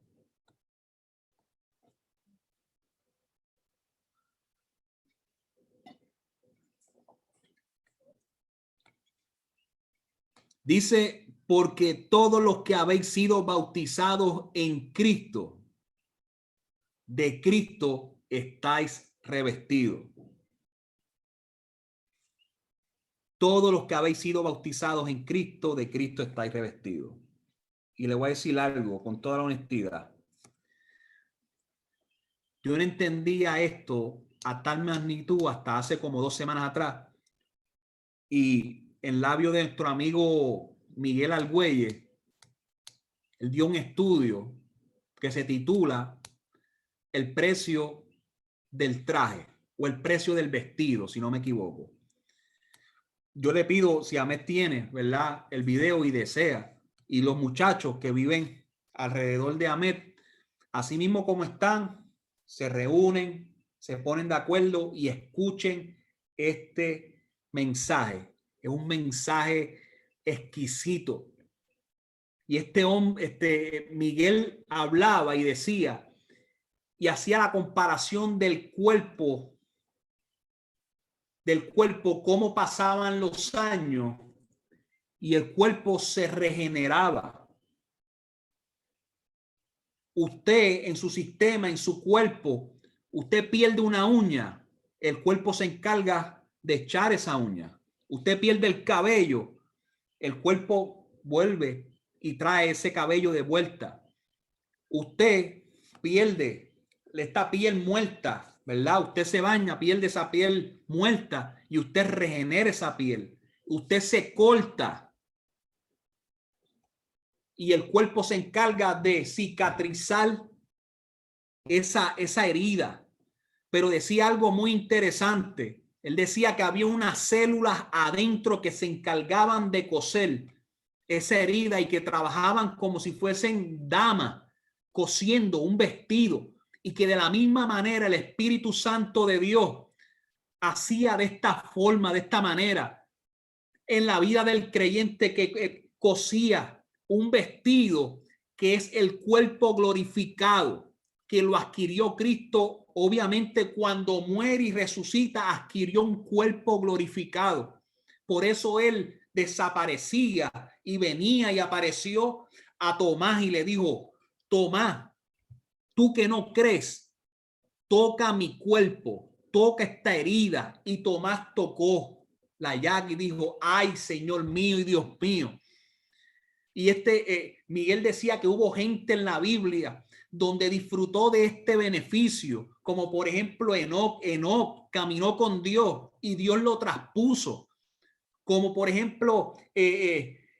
Dice, porque todos los que habéis sido bautizados en Cristo, de Cristo estáis revestidos. Todos los que habéis sido bautizados en Cristo, de Cristo estáis revestidos. Y le voy a decir algo con toda la honestidad. Yo no entendía esto a tal magnitud hasta hace como 2 semanas atrás. Y en labio de nuestro amigo Miguel Argüelles, él dio un estudio que se titula El precio del traje o el precio del vestido, si no me equivoco. Yo le pido, si Ahmed tiene, ¿verdad?, el video y desea, y los muchachos que viven alrededor de Ahmed, así mismo como están, se reúnen, se ponen de acuerdo y escuchen este mensaje. Es un mensaje exquisito. Y este hombre, Miguel hablaba y decía y hacía la comparación del cuerpo, cómo pasaban los años y el cuerpo se regeneraba. Usted en su sistema, en su cuerpo, usted pierde una uña, el cuerpo se encarga de echar esa uña. Usted pierde el cabello, el cuerpo vuelve y trae ese cabello de vuelta. Usted pierde esta piel muerta, ¿verdad? Usted se baña, pierde esa piel muerta y usted regenera esa piel. Usted se corta y el cuerpo se encarga de cicatrizar esa herida. Pero decía algo muy interesante. Él decía que había unas células adentro que se encargaban de coser esa herida y que trabajaban como si fuesen damas cosiendo un vestido, y que de la misma manera el Espíritu Santo de Dios hacía de esta forma, de esta manera, en la vida del creyente que cosía un vestido que es el cuerpo glorificado, que lo adquirió Cristo. Obviamente cuando muere y resucita, adquirió un cuerpo glorificado. Por eso él desaparecía y venía y apareció a Tomás y le dijo: Tomás, tú que no crees, toca mi cuerpo, toca esta herida. Y Tomás tocó la llaga y dijo: ay, Señor mío y Dios mío. Y Miguel decía que hubo gente en la Biblia donde disfrutó de este beneficio, como por ejemplo Enoc caminó con Dios y Dios lo traspuso, como por ejemplo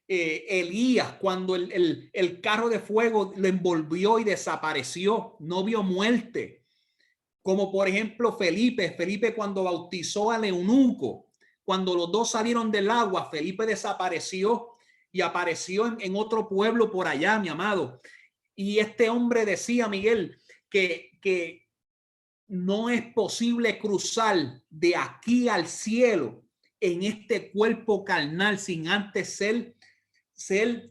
Elías, cuando el carro de fuego lo envolvió y desapareció, no vio muerte, como por ejemplo Felipe cuando bautizó al eunuco, cuando los dos salieron del agua, Felipe desapareció y apareció en otro pueblo por allá, mi amado. Y este hombre decía, Miguel, que no es posible cruzar de aquí al cielo en este cuerpo carnal sin antes ser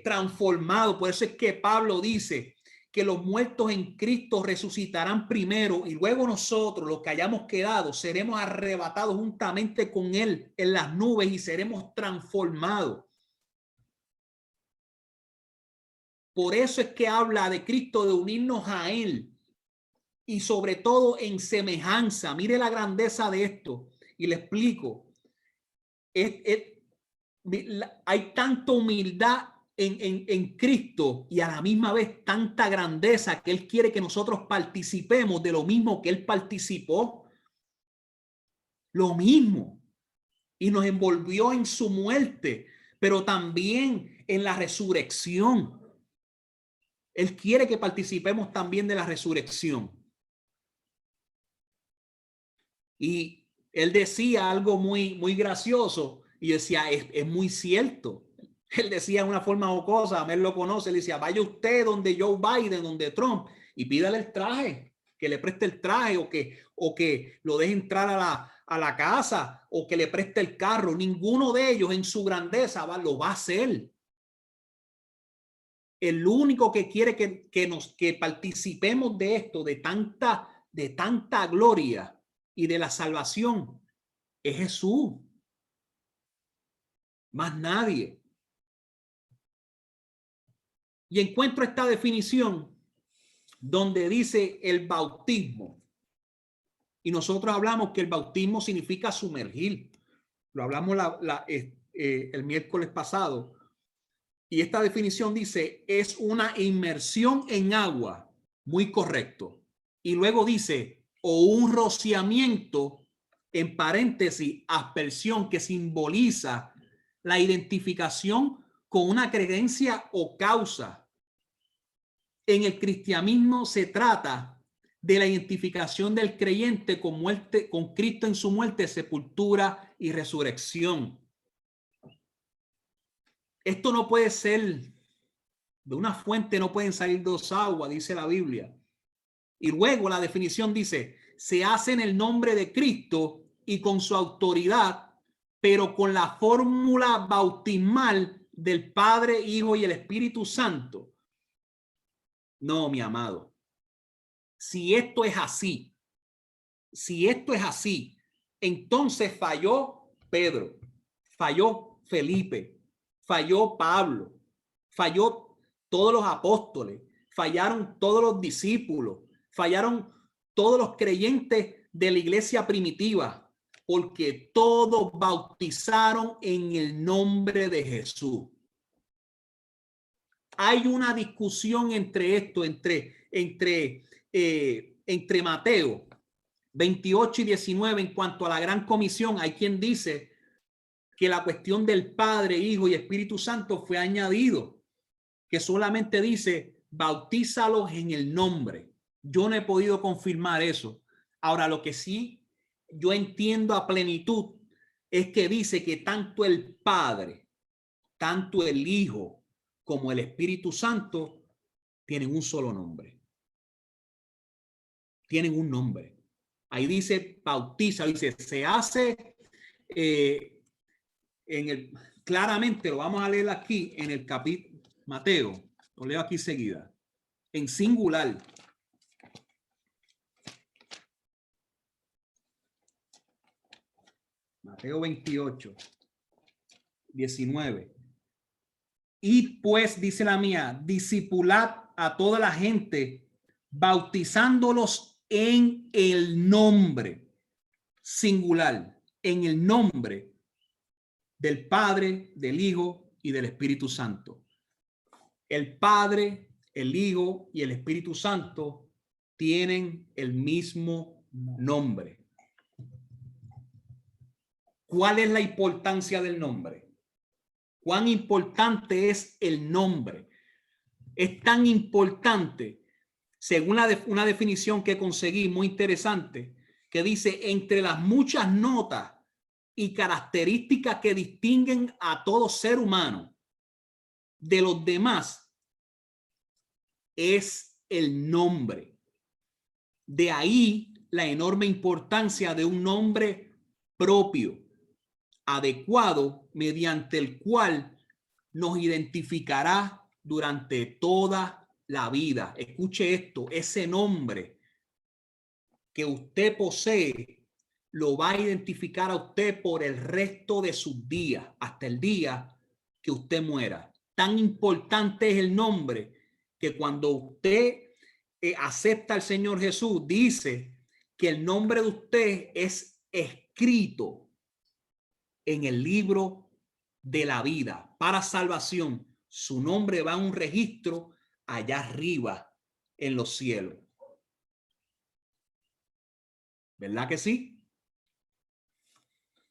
transformado. Por eso es que Pablo dice que los muertos en Cristo resucitarán primero y luego nosotros, los que hayamos quedado, seremos arrebatados juntamente con él en las nubes y seremos transformados. Por eso es que habla de Cristo, de unirnos a él y sobre todo en semejanza. Mire la grandeza de esto y le explico. Hay tanta humildad en Cristo y a la misma vez tanta grandeza que él quiere que nosotros participemos de lo mismo que él participó. Lo mismo. Y nos envolvió en su muerte, pero también en la resurrección. Él quiere que participemos también de la resurrección. Y él decía algo muy gracioso y decía, es muy cierto. Él decía de una forma jocosa, él lo conoce, él decía: vaya usted donde Joe Biden, donde Trump, y pídale el traje, que le preste el traje, o que lo deje entrar a la casa, o que le preste el carro. Ninguno de ellos en su grandeza lo va a hacer. El único que quiere que participemos de esto, de tanta gloria y de la salvación, es Jesús. Más nadie. Y encuentro esta definición donde dice el bautismo. Y nosotros hablamos que el bautismo significa sumergir. Lo hablamos el miércoles pasado. Y esta definición dice: es una inmersión en agua. Muy correcto. Y luego dice: o un rociamiento, en paréntesis, aspersión, que simboliza la identificación con una creencia o causa. En el cristianismo se trata de la identificación del creyente con Cristo en su muerte, sepultura y resurrección. Esto no puede ser de una fuente, no pueden salir dos aguas, dice la Biblia. Y luego la definición dice: se hace en el nombre de Cristo y con su autoridad, pero con la fórmula bautismal del Padre, Hijo y el Espíritu Santo. No, mi amado. si esto es así, entonces falló Pedro, falló Felipe, falló Pablo, falló todos los apóstoles, fallaron todos los discípulos, fallaron todos los creyentes de la iglesia primitiva, porque todos bautizaron en el nombre de Jesús. Hay una discusión entre esto, entre Mateo 28 y 19 en cuanto a la gran comisión. Hay quien dice que la cuestión del Padre, Hijo y Espíritu Santo fue añadido, que solamente dice bautízalos en el nombre. Yo no he podido confirmar eso. Ahora, lo que sí yo entiendo a plenitud es que dice que tanto el Padre, tanto el Hijo como el Espíritu Santo tienen un solo nombre. Tienen un nombre. Ahí dice bautiza, dice se hace claramente lo vamos a leer aquí en el capítulo Mateo, lo leo aquí seguida, en singular. Mateo 28, 19. Y pues, dice la mía, discipulad a toda la gente, bautizándolos en el nombre, singular, en el nombre del Padre, del Hijo y del Espíritu Santo. El Padre, el Hijo y el Espíritu Santo tienen el mismo nombre. ¿Cuál es la importancia del nombre? ¿Cuán importante es el nombre? Es tan importante, según una definición que conseguí muy interesante, que dice, entre las muchas notas y características que distinguen a todo ser humano de los demás, es el nombre. De ahí la enorme importancia de un nombre propio, adecuado, mediante el cual nos identificará durante toda la vida. Escuche esto, ese nombre que usted posee lo va a identificar a usted por el resto de sus días, hasta el día que usted muera. Tan importante es el nombre que cuando usted acepta al Señor Jesús, dice que el nombre de usted es escrito en el libro de la vida para salvación. Su nombre va a un registro allá arriba en los cielos. ¿Verdad que sí?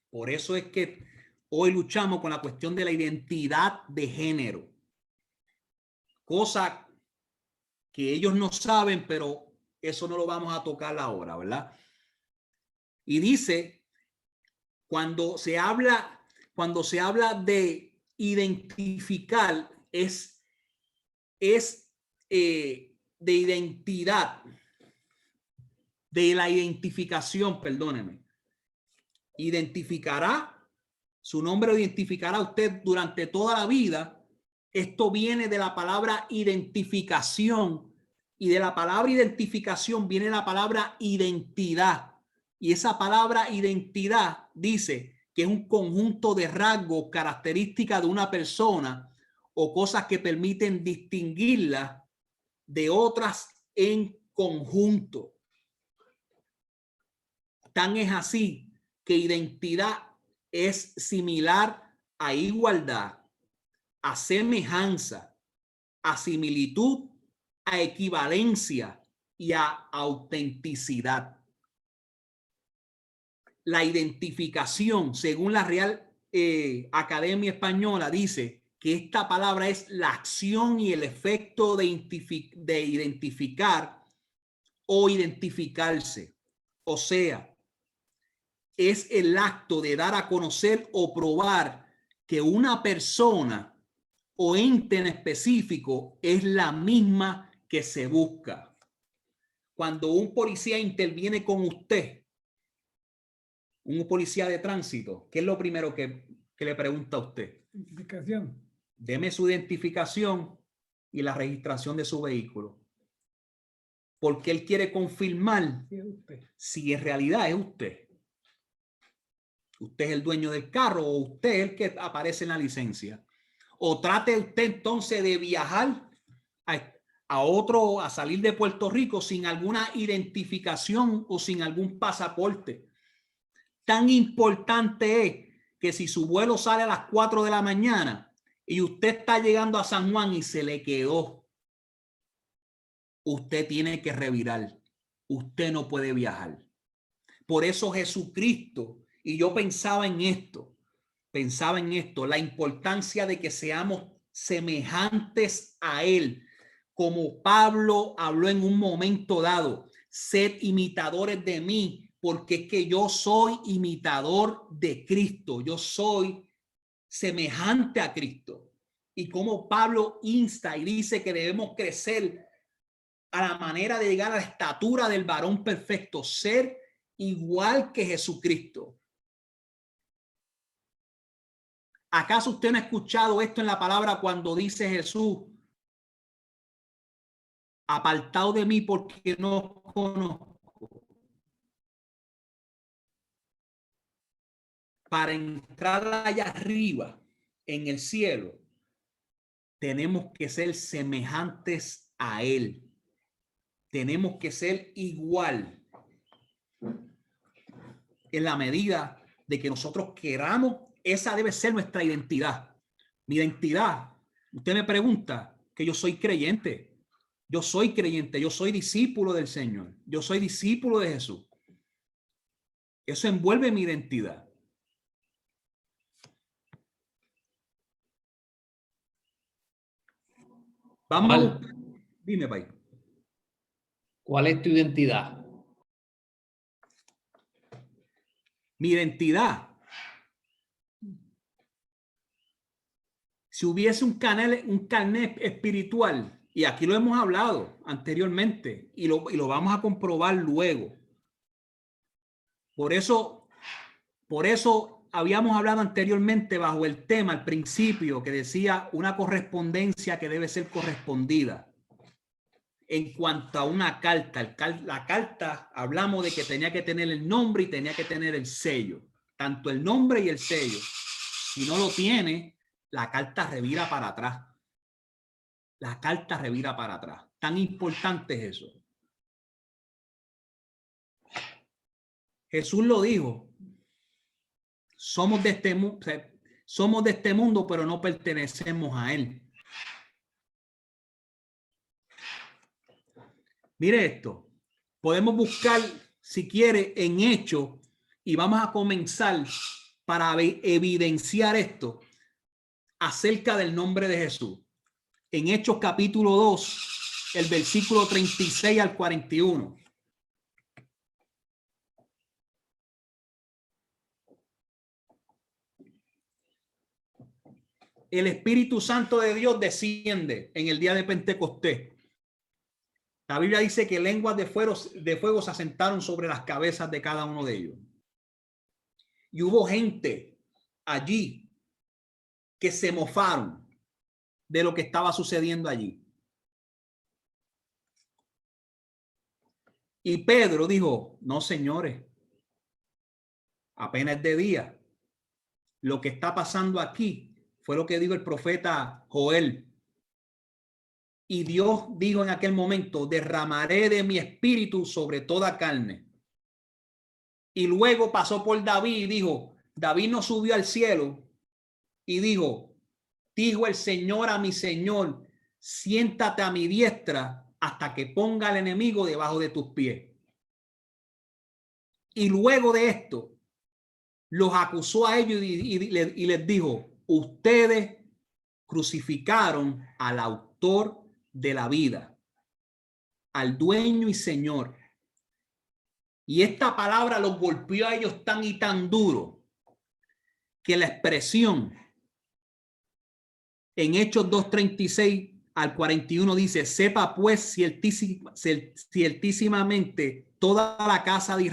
Por eso es que hoy luchamos con la cuestión de la identidad de género. Cosa que ellos no saben, pero eso no lo vamos a tocar ahora, ¿verdad? Y dice, cuando se habla de identificar, es de identidad, de la identificación, perdóneme. Identificará, su nombre lo identificará usted durante toda la vida. Esto viene de la palabra identificación, y de la palabra identificación viene la palabra identidad. Y esa palabra identidad dice que es un conjunto de rasgos, características de una persona o cosas que permiten distinguirla de otras en conjunto. Tan es así que identidad es similar a igualdad, a semejanza, a similitud, a equivalencia y a autenticidad. La identificación, según la Real Academia Española, dice que esta palabra es la acción y el efecto de identificar o identificarse. O sea, es el acto de dar a conocer o probar que una persona o ente en específico es la misma que se busca. Cuando un policía interviene con usted, un policía de tránsito, ¿qué es lo primero que le pregunta a usted? Identificación. Deme su identificación y la registración de su vehículo. porque él quiere confirmar si en realidad es usted. Usted es el dueño del carro o usted es el que aparece en la licencia. O trate usted entonces de viajar a salir de Puerto Rico sin alguna identificación o sin algún pasaporte. Tan importante es que si su vuelo sale a las 4 de la mañana y usted está llegando a San Juan y se le quedó, usted tiene que revirar. Usted no puede viajar. Por eso Jesucristo, y yo pensaba en esto, la importancia de que seamos semejantes a Él, como Pablo habló en un momento dado, sed imitadores de mí, porque es que yo soy imitador de Cristo, yo soy semejante a Cristo. Y como Pablo insta y dice que debemos crecer a la manera de llegar a la estatura del varón perfecto, ser igual que Jesucristo. ¿Acaso usted no ha escuchado esto en la palabra cuando dice Jesús, apartado de mí porque no conozco? Para entrar allá arriba en el cielo, tenemos que ser semejantes a Él. Tenemos que ser igual en la medida de que nosotros queramos. Esa debe ser nuestra identidad. Mi identidad, usted me pregunta que yo soy creyente. Yo soy creyente, yo soy discípulo del Señor. Yo soy discípulo de Jesús. Eso envuelve mi identidad. Vamos. Dime, Pai. ¿Cuál es tu identidad? Mi identidad. Si hubiese un carnet espiritual, y aquí lo hemos hablado anteriormente, y lo vamos a comprobar luego. Por eso habíamos hablado anteriormente bajo el tema al principio que decía una correspondencia que debe ser correspondida. En cuanto a una carta, la carta hablamos de que tenía que tener el nombre y tenía que tener el sello, tanto el nombre y el sello. Si no lo tiene, la carta revira para atrás. La carta revira para atrás. Tan importante es eso. Jesús lo dijo. Somos de este mundo, pero no pertenecemos a él. Mire esto. Podemos buscar, si quiere, en Hechos, y vamos a comenzar para evidenciar esto acerca del nombre de Jesús. En Hechos capítulo 2, el versículo 36 al 41. El Espíritu Santo de Dios desciende en el día de Pentecostés. La Biblia dice que lenguas de fuego se asentaron sobre las cabezas de cada uno de ellos. Y hubo gente allí que se mofaron de lo que estaba sucediendo allí. Y Pedro dijo, no, señores, apenas de día. Lo que está pasando aquí fue lo que dijo el profeta Joel. Y Dios dijo en aquel momento, derramaré de mi espíritu sobre toda carne. Y luego pasó por David y dijo, David no subió al cielo y dijo el Señor a mi Señor, siéntate a mi diestra hasta que ponga al enemigo debajo de tus pies. Y luego de esto, los acusó a ellos y les dijo, ustedes crucificaron al autor de la vida, al dueño y Señor. Y esta palabra los golpeó a ellos tan y tan duro que la expresión en Hechos 2:36 al 41 dice, sepa pues ciertísimamente toda la casa de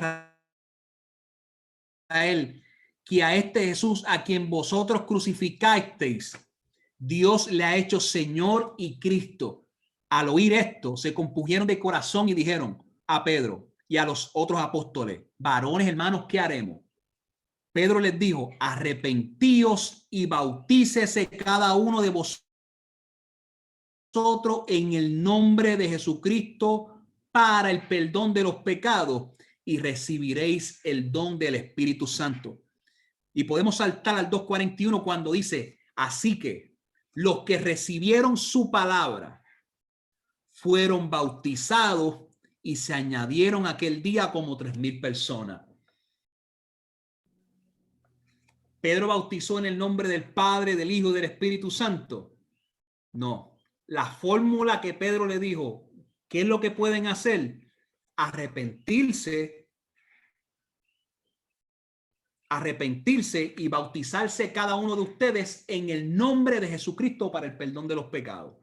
Israel que a este Jesús a quien vosotros crucificasteis, Dios le ha hecho Señor y Cristo. al oír esto, se compusieron de corazón y dijeron a Pedro y a los otros apóstoles: varones, hermanos, ¿qué haremos? Pedro les dijo: arrepentíos y bautícese cada uno de vosotros en el nombre de Jesucristo para el perdón de los pecados, y recibiréis el don del Espíritu Santo. Y podemos saltar al 2:41 cuando dice: así que los que recibieron su palabra fueron bautizados, y se añadieron aquel día como 3,000 personas. ¿Pedro bautizó en el nombre del Padre, del Hijo y del Espíritu Santo? No. La fórmula que Pedro le dijo, ¿qué es lo que pueden hacer? Arrepentirse y bautizarse cada uno de ustedes en el nombre de Jesucristo para el perdón de los pecados.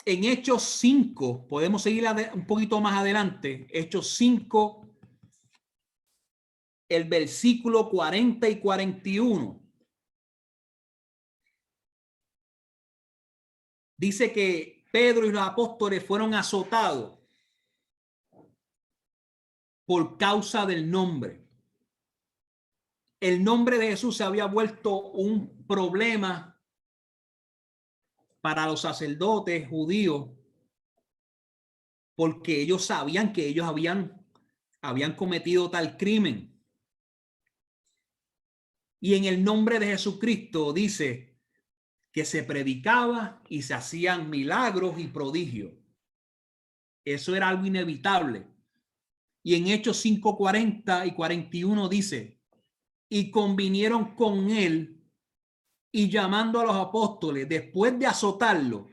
En Hechos 5, podemos seguir un poquito más adelante, Hechos 5, el versículo 40 y 41. Dice que Pedro y los apóstoles fueron azotados por causa del nombre. El nombre de Jesús se había vuelto un problema para los sacerdotes judíos, porque ellos sabían que ellos habían cometido tal crimen. Y en el nombre de Jesucristo dice que se predicaba y se hacían milagros y prodigios. Eso era algo inevitable. Y en Hechos 5, 40 y 41 dice: y convinieron con él, y llamando a los apóstoles, después de azotarlo,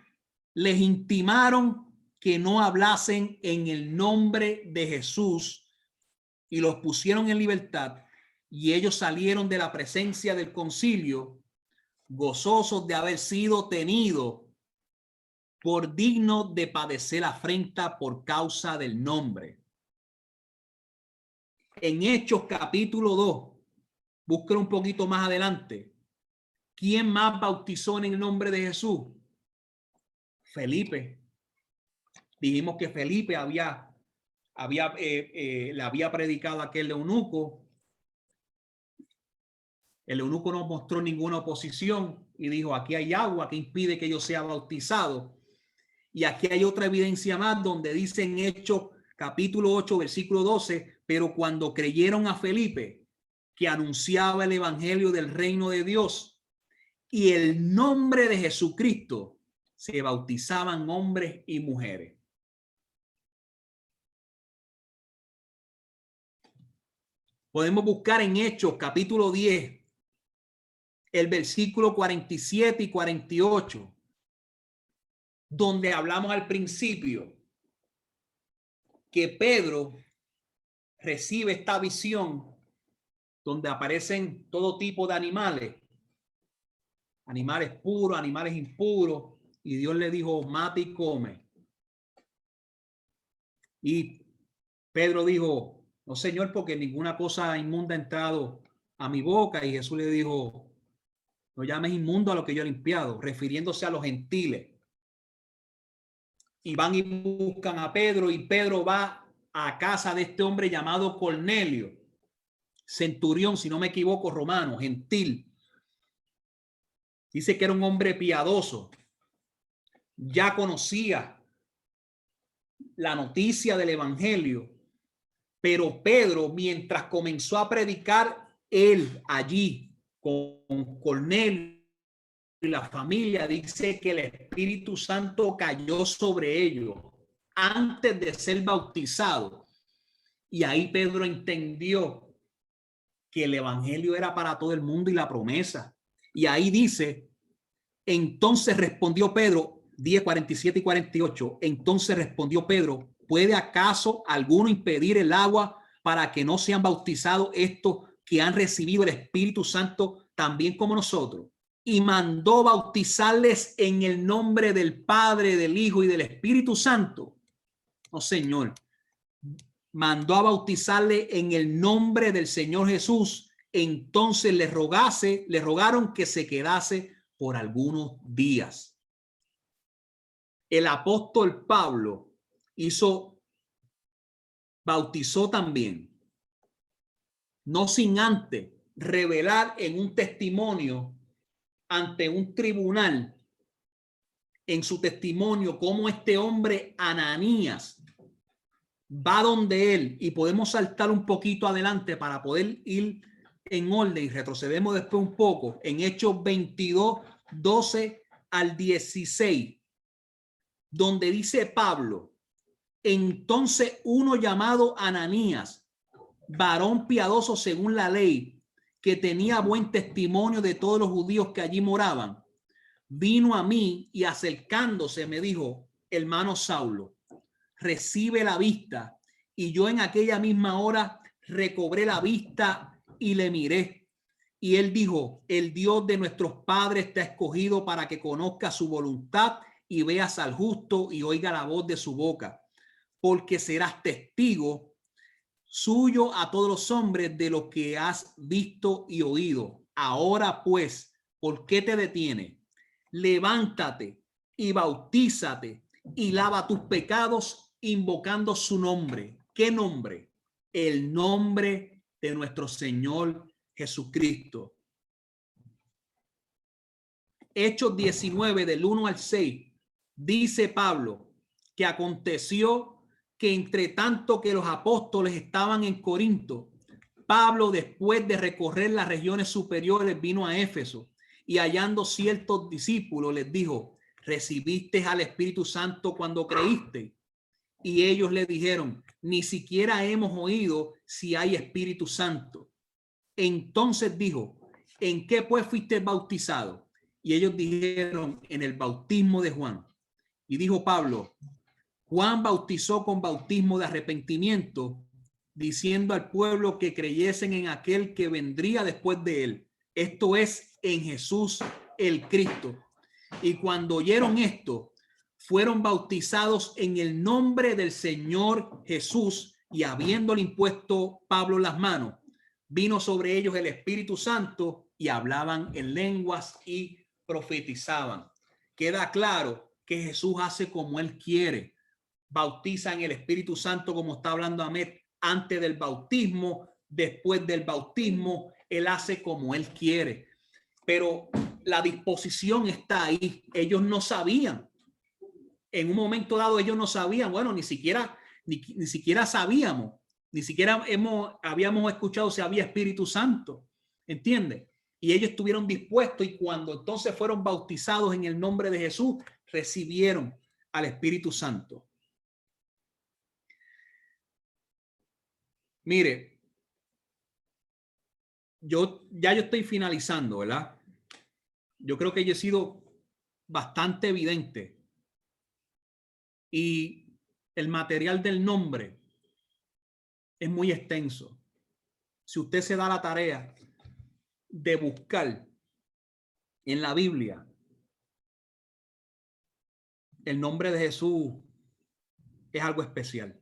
les intimaron que no hablasen en el nombre de Jesús, y los pusieron en libertad. Y ellos salieron de la presencia del concilio, gozosos de haber sido tenidos por dignos de padecer afrenta por causa del nombre. En Hechos capítulo 2, búsquelo un poquito más adelante. ¿Quién más bautizó en el nombre de Jesús? Felipe. Dijimos que Felipe le había predicado a aquel eunuco. El eunuco no mostró ninguna oposición y dijo: aquí hay agua que impide que yo sea bautizado. Y aquí hay otra evidencia más donde dice en Hechos capítulo 8, versículo 12: pero cuando creyeron a Felipe, que anunciaba el evangelio del reino de Dios y el nombre de Jesucristo, se bautizaban hombres y mujeres. Podemos buscar en Hechos capítulo 10, el versículo 47 y 48, donde hablamos al principio que Pedro recibe esta visión donde aparecen todo tipo de animales puros, animales impuros, y Dios le dijo: mata y come. Y Pedro dijo: no, Señor, porque ninguna cosa inmunda ha entrado a mi boca. Y Jesús le dijo: no llames inmundo a lo que yo he limpiado, refiriéndose a los gentiles. Y van y buscan a Pedro, y Pedro va a casa de este hombre llamado Cornelio, centurión, si no me equivoco, romano, gentil. Dice que era un hombre piadoso. Ya conocía la noticia del evangelio, pero Pedro, mientras comenzó a predicar él allí con Cornelio y la familia, dice que el Espíritu Santo cayó sobre ellos antes de ser bautizado. Y ahí Pedro entendió que el evangelio era para todo el mundo y la promesa. Y ahí dice: entonces respondió Pedro, 10, 47 y 48. Entonces respondió Pedro: ¿puede acaso alguno impedir el agua para que no sean bautizados estos que han recibido el Espíritu Santo también como nosotros? Y mandó bautizarles en el nombre del Padre, del Hijo y del Espíritu Santo. No, Señor. Mandó a bautizarle en el nombre del Señor Jesús. Entonces le rogaron que se quedase por algunos días. El apóstol Pablo bautizó también, no sin antes revelar en un testimonio ante un tribunal, en su testimonio, cómo este hombre Ananías va donde él, y podemos saltar un poquito adelante para poder ir en orden y retrocedemos después un poco en Hechos 22, 12 al 16, donde dice Pablo: entonces uno llamado Ananías, varón piadoso según la ley, que tenía buen testimonio de todos los judíos que allí moraban, vino a mí y acercándose me dijo: hermano Saulo, recibe la vista. Y yo en aquella misma hora recobré la vista y le miré. Y él dijo: el Dios de nuestros padres te ha escogido para que conozca su voluntad y veas al justo y oiga la voz de su boca, porque serás testigo suyo a todos los hombres de lo que has visto y oído. Ahora pues, ¿por qué te detienes? Levántate y bautízate y lava tus pecados invocando su nombre. ¿Qué nombre? El nombre de nuestro Señor Jesucristo. Hechos 19 del 1 al 6 dice Pablo que aconteció que entre tanto que los apóstoles estaban en Corinto, Pablo, después de recorrer las regiones superiores, vino a Éfeso y hallando ciertos discípulos les dijo: ¿recibiste al Espíritu Santo cuando creíste? Y ellos le dijeron: ni siquiera hemos oído si hay Espíritu Santo. Entonces dijo: ¿en qué pues fuiste bautizado? Y ellos dijeron: en el bautismo de Juan. Y dijo Pablo: Juan bautizó con bautismo de arrepentimiento, diciendo al pueblo que creyesen en aquel que vendría después de él, esto es, en Jesús el Cristo. Y cuando oyeron esto, fueron bautizados en el nombre del Señor Jesús, y habiéndole impuesto Pablo las manos, vino sobre ellos el Espíritu Santo y hablaban en lenguas y profetizaban. Queda claro que Jesús hace como él quiere. Bautiza en el Espíritu Santo, como está hablando Ahmed, antes del bautismo, después del bautismo, él hace como él quiere. Pero la disposición está ahí. Ellos no sabían. En un momento dado ellos no sabían. Bueno, ni siquiera sabíamos. Ni siquiera habíamos escuchado si había Espíritu Santo. ¿Entiendes? Y ellos estuvieron dispuestos, y cuando entonces fueron bautizados en el nombre de Jesús, recibieron al Espíritu Santo. Mire, yo estoy finalizando, ¿verdad? Yo creo que yo he sido bastante evidente, y el material del nombre es muy extenso. Si usted se da la tarea de buscar en la Biblia el nombre de Jesús, es algo especial.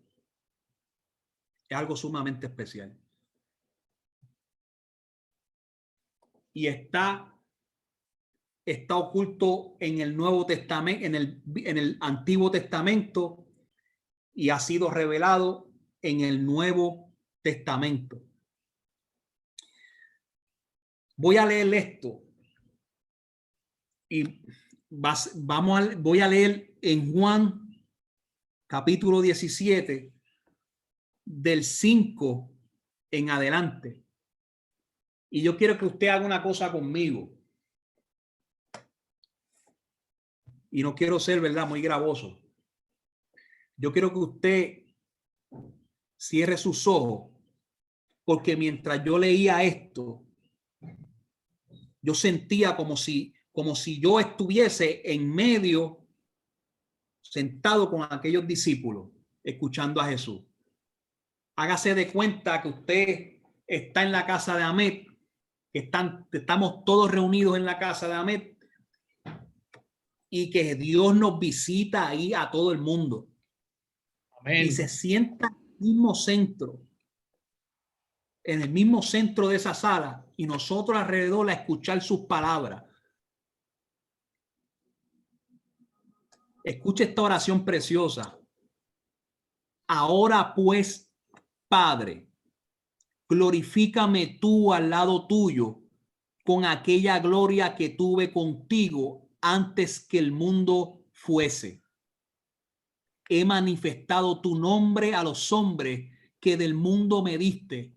Es algo sumamente especial. Y está oculto en el Nuevo Testamento, en el Antiguo Testamento, y ha sido revelado en el Nuevo Testamento. Voy a leer esto y voy a leer en Juan capítulo 17 del 5 en adelante. Y yo quiero que usted haga una cosa conmigo. Y no quiero ser, ¿verdad?, muy gravoso. Yo quiero que usted cierre sus ojos, porque mientras yo leía esto, yo sentía como si yo estuviese en medio, sentado con aquellos discípulos, escuchando a Jesús. Hágase de cuenta que usted está en la casa de Ahmed, que estamos todos reunidos en la casa de Ahmed, y que Dios nos visita ahí a todo el mundo. Amén. Y se sienta en el mismo centro, en el mismo centro de esa sala, y nosotros alrededor a escuchar sus palabras. Escucha esta oración preciosa. Ahora pues, Padre, glorifícame tú al lado tuyo con aquella gloria que tuve contigo antes que el mundo fuese. He manifestado tu nombre a los hombres que del mundo me diste.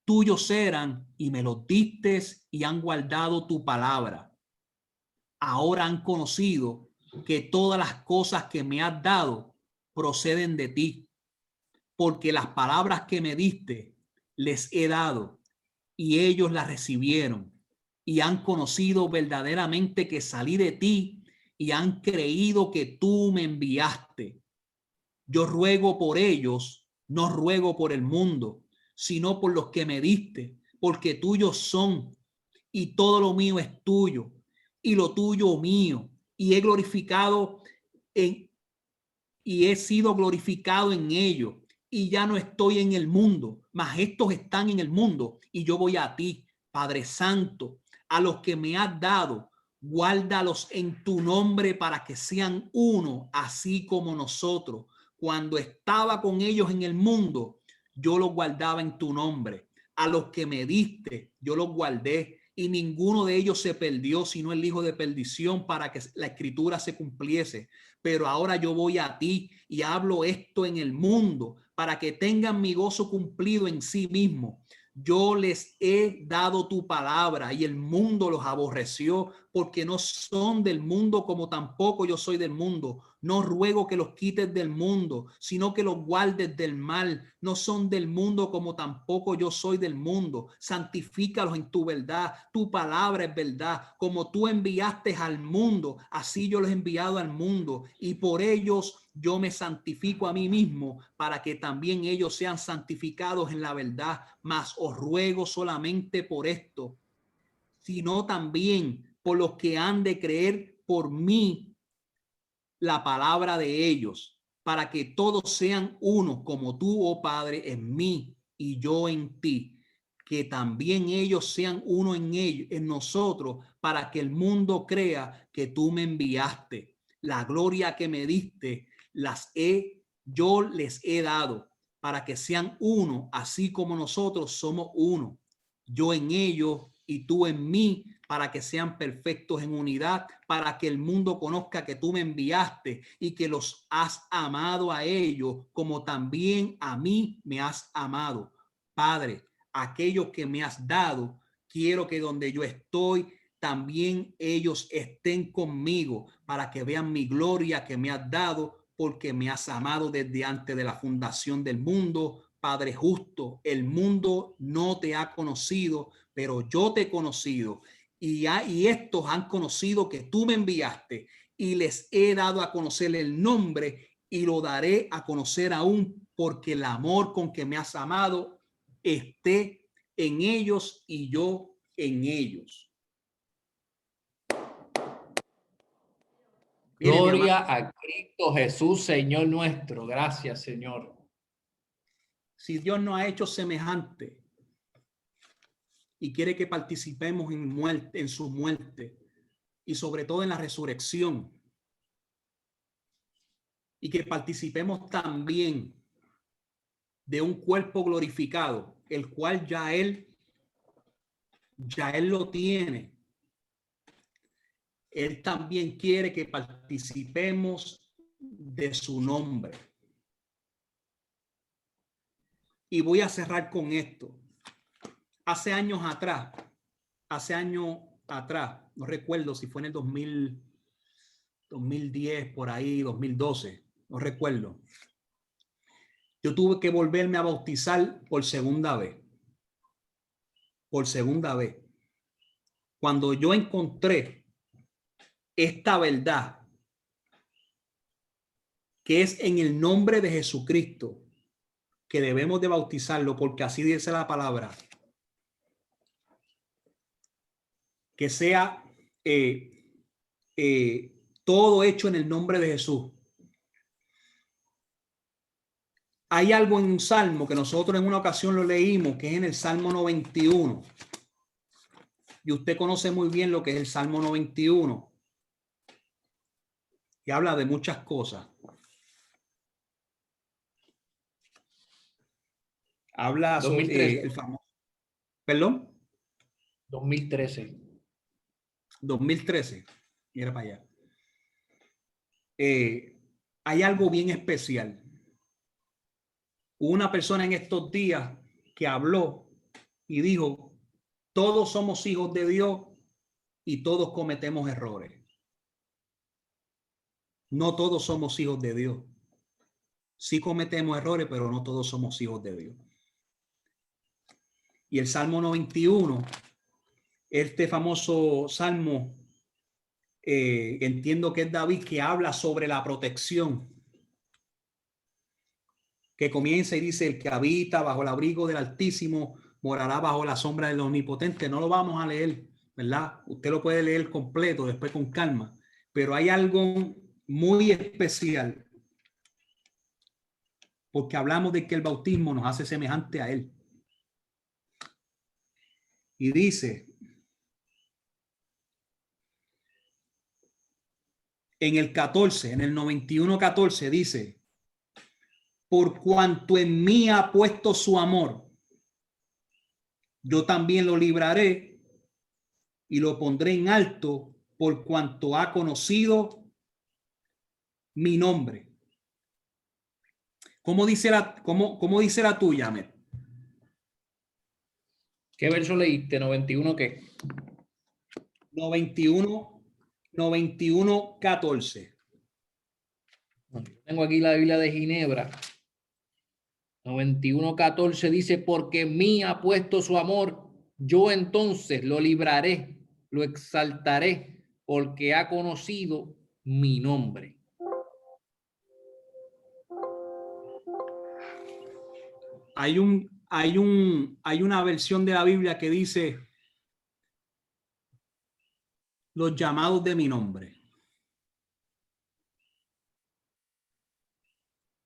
Tuyos eran y me los diste y han guardado tu palabra. Ahora han conocido que todas las cosas que me has dado proceden de ti, porque las palabras que me diste les he dado y ellos las recibieron y han conocido verdaderamente que salí de ti y han creído que tú me enviaste. Yo ruego por ellos, no ruego por el mundo, sino por los que me diste, porque tuyos son y todo lo mío es tuyo y lo tuyo mío, y he glorificado y he sido glorificado en ellos, y ya no estoy en el mundo, mas estos están en el mundo, y yo voy a ti, Padre Santo, a los que me has dado, guárdalos en tu nombre para que sean uno, así como nosotros. Cuando estaba con ellos en el mundo, yo los guardaba en tu nombre. A los que me diste, yo los guardé, y ninguno de ellos se perdió, sino el hijo de perdición, para que la escritura se cumpliese. Pero ahora yo voy a ti y hablo esto en el mundo, para que tengan mi gozo cumplido en sí mismo. Yo les he dado tu palabra y el mundo los aborreció, porque no son del mundo como tampoco yo soy del mundo. No ruego que los quites del mundo, sino que los guardes del mal. No son del mundo como tampoco yo soy del mundo. Santifícalos en tu verdad. Tu palabra es verdad. Como tú enviaste al mundo, así yo los he enviado al mundo. Y por ellos yo me santifico a mí mismo, para que también ellos sean santificados en la verdad. Mas os ruego solamente por esto, sino también por los que han de creer por mí la palabra de ellos, para que todos sean uno, como tú, oh Padre, en mí y yo en ti, que también ellos sean uno en ellos, en nosotros, para que el mundo crea que tú me enviaste. La gloria que me diste, yo les he dado, para que sean uno, así como nosotros somos uno. Yo en ellos y tú en mí, para que sean perfectos en unidad, para que el mundo conozca que tú me enviaste y que los has amado a ellos como también a mí me has amado. Padre, aquellos que me has dado, quiero que donde yo estoy, también ellos estén conmigo, para que vean mi gloria que me has dado, porque me has amado desde antes de la fundación del mundo. Padre justo, el mundo no te ha conocido, pero yo te he conocido, y estos han conocido que tú me enviaste, y les he dado a conocer el nombre, y lo daré a conocer aún, porque el amor con que me has amado esté en ellos y yo en ellos. Gloria a Cristo Jesús, Señor nuestro. Gracias, Señor. Si Dios nos ha hecho semejante y quiere que participemos en su muerte y sobre todo en la resurrección, y que participemos también de un cuerpo glorificado, el cual ya él lo tiene. Él también quiere que participemos de su nombre. Y voy a cerrar con esto. Hace años atrás, no recuerdo si fue en el 2010, por ahí, 2012, no recuerdo. Yo tuve que volverme a bautizar por segunda vez. Cuando yo encontré esta verdad, que es en el nombre de Jesucristo que debemos de bautizarlo, porque así dice la palabra, que sea todo hecho en el nombre de Jesús. Hay algo en un salmo que nosotros en una ocasión lo leímos, que es en el Salmo 91. Y usted conoce muy bien lo que es el Salmo 91. y habla de muchas cosas. Habla sobre 2013. el famoso, perdón, 2013. 2013. Mira para allá. Hay algo bien especial. Hubo una persona en estos días que habló y dijo, todos somos hijos de Dios y todos cometemos errores. No todos somos hijos de Dios. Sí cometemos errores, pero no todos somos hijos de Dios. Y el Salmo 91, este famoso salmo, entiendo que es David, que habla sobre la protección, que comienza y dice, el que habita bajo el abrigo del Altísimo morará bajo la sombra del Omnipotente. No lo vamos a leer, ¿verdad? Usted lo puede leer completo después con calma, pero hay algo muy especial porque hablamos de que el bautismo nos hace semejante a él. Y dice en el 14, en el 91:14 dice, por cuanto en mí ha puesto su amor, yo también lo libraré y lo pondré en alto por cuanto ha conocido mi nombre. ¿Cómo dice la tuya, Met? ¿Qué verso leíste? ¿91 qué? 91:14. Tengo aquí la Biblia de Ginebra. 91:14 dice, porque en mí ha puesto su amor, yo entonces lo libraré, lo exaltaré, porque ha conocido mi nombre. Hay una versión de la Biblia que dice los llamados de mi nombre.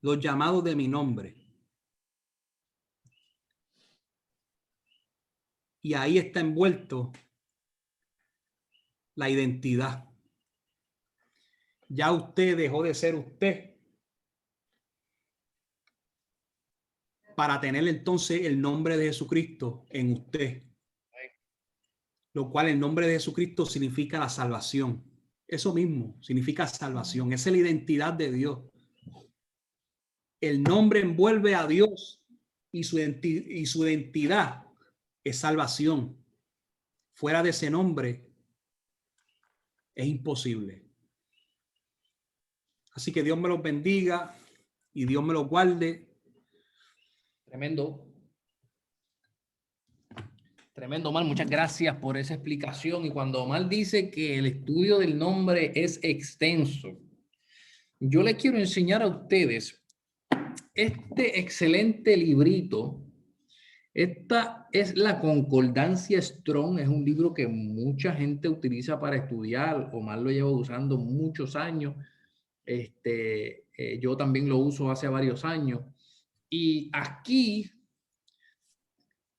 Los llamados de mi nombre. Y ahí está envuelto la identidad. Ya usted dejó de ser usted para tener entonces el nombre de Jesucristo en usted. Lo cual el nombre de Jesucristo significa la salvación. Eso mismo significa salvación. Esa es la identidad de Dios. El nombre envuelve a Dios y su identidad es salvación. Fuera de ese nombre es imposible. Así que Dios me los bendiga y Dios me los guarde. Tremendo. Tremendo, Omar. Muchas gracias por esa explicación. Y cuando Omar dice que el estudio del nombre es extenso, yo les quiero enseñar a ustedes este excelente librito. Esta es la Concordancia Strong. Es un libro que mucha gente utiliza para estudiar. Omar lo lleva usando muchos años. Yo también lo uso hace varios años. Y aquí,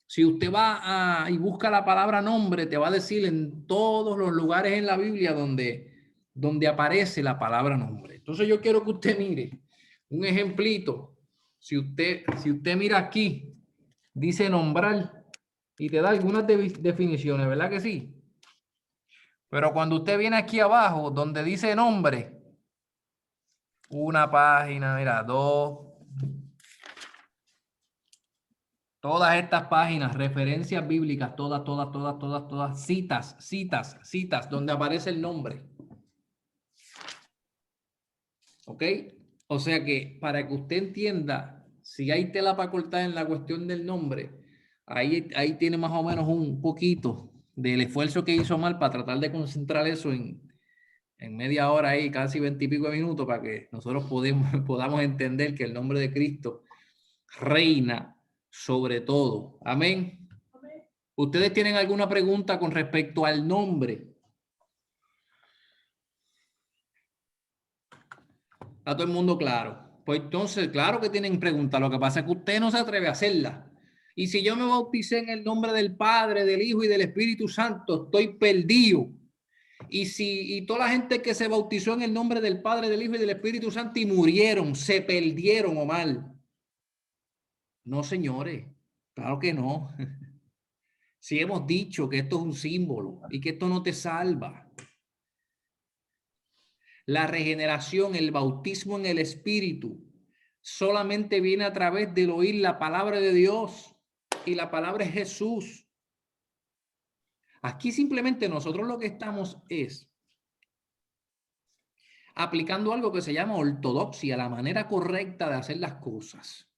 si usted va y busca la palabra nombre, te va a decir en todos los lugares en la Biblia donde aparece la palabra nombre. Entonces yo quiero que usted mire un ejemplito. Si usted mira aquí, dice nombrar y te da algunas definiciones, ¿verdad que sí? Pero cuando usted viene aquí abajo, donde dice nombre, una página, mira, dos. Todas estas páginas, referencias bíblicas, todas, citas, donde aparece el nombre. ¿Ok? O sea que para que usted entienda, si hay tela para cortar en la cuestión del nombre, ahí tiene más o menos un poquito del esfuerzo que hizo Mal para tratar de concentrar eso en media hora ahí, casi 20 y pico de minutos, para que nosotros podamos entender que el nombre de Cristo reina sobre todo. Amén. ¿Ustedes tienen alguna pregunta con respecto al nombre? ¿Está todo el mundo claro? Pues entonces, claro que tienen preguntas. Lo que pasa es que usted no se atreve a hacerla. Y si yo me bauticé en el nombre del Padre, del Hijo y del Espíritu Santo, estoy perdido. Y toda la gente que se bautizó en el nombre del Padre, del Hijo y del Espíritu Santo y murieron, se perdieron, Omar. No, señores, claro que no. Si hemos dicho que esto es un símbolo y que esto no te salva. La regeneración, el bautismo en el Espíritu, solamente viene a través del oír la palabra de Dios, y la palabra es Jesús. Aquí simplemente nosotros lo que estamos es aplicando algo que se llama ortodoxia, la manera correcta de hacer las cosas.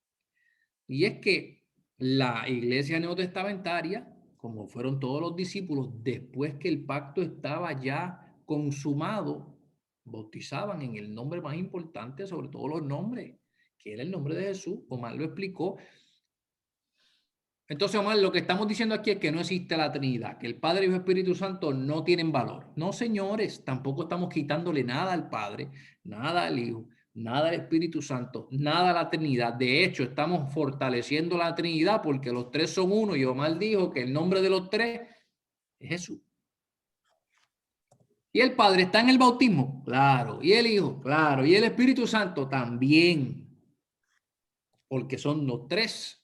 Y es que la iglesia neotestamentaria, como fueron todos los discípulos, después que el pacto estaba ya consumado, bautizaban en el nombre más importante sobre todos los nombres, que era el nombre de Jesús. Omar lo explicó. Entonces, Omar, lo que estamos diciendo aquí es que no existe la Trinidad, que el Padre y el Espíritu Santo no tienen valor. No, señores, tampoco estamos quitándole nada al Padre, nada al Hijo, nada al Espíritu Santo, nada a la Trinidad. De hecho, estamos fortaleciendo la Trinidad porque los tres son uno, y Omar dijo que el nombre de los tres es Jesús. ¿Y el Padre está en el bautismo? Claro. ¿Y el Hijo? Claro. ¿Y el Espíritu Santo? También. Porque son los tres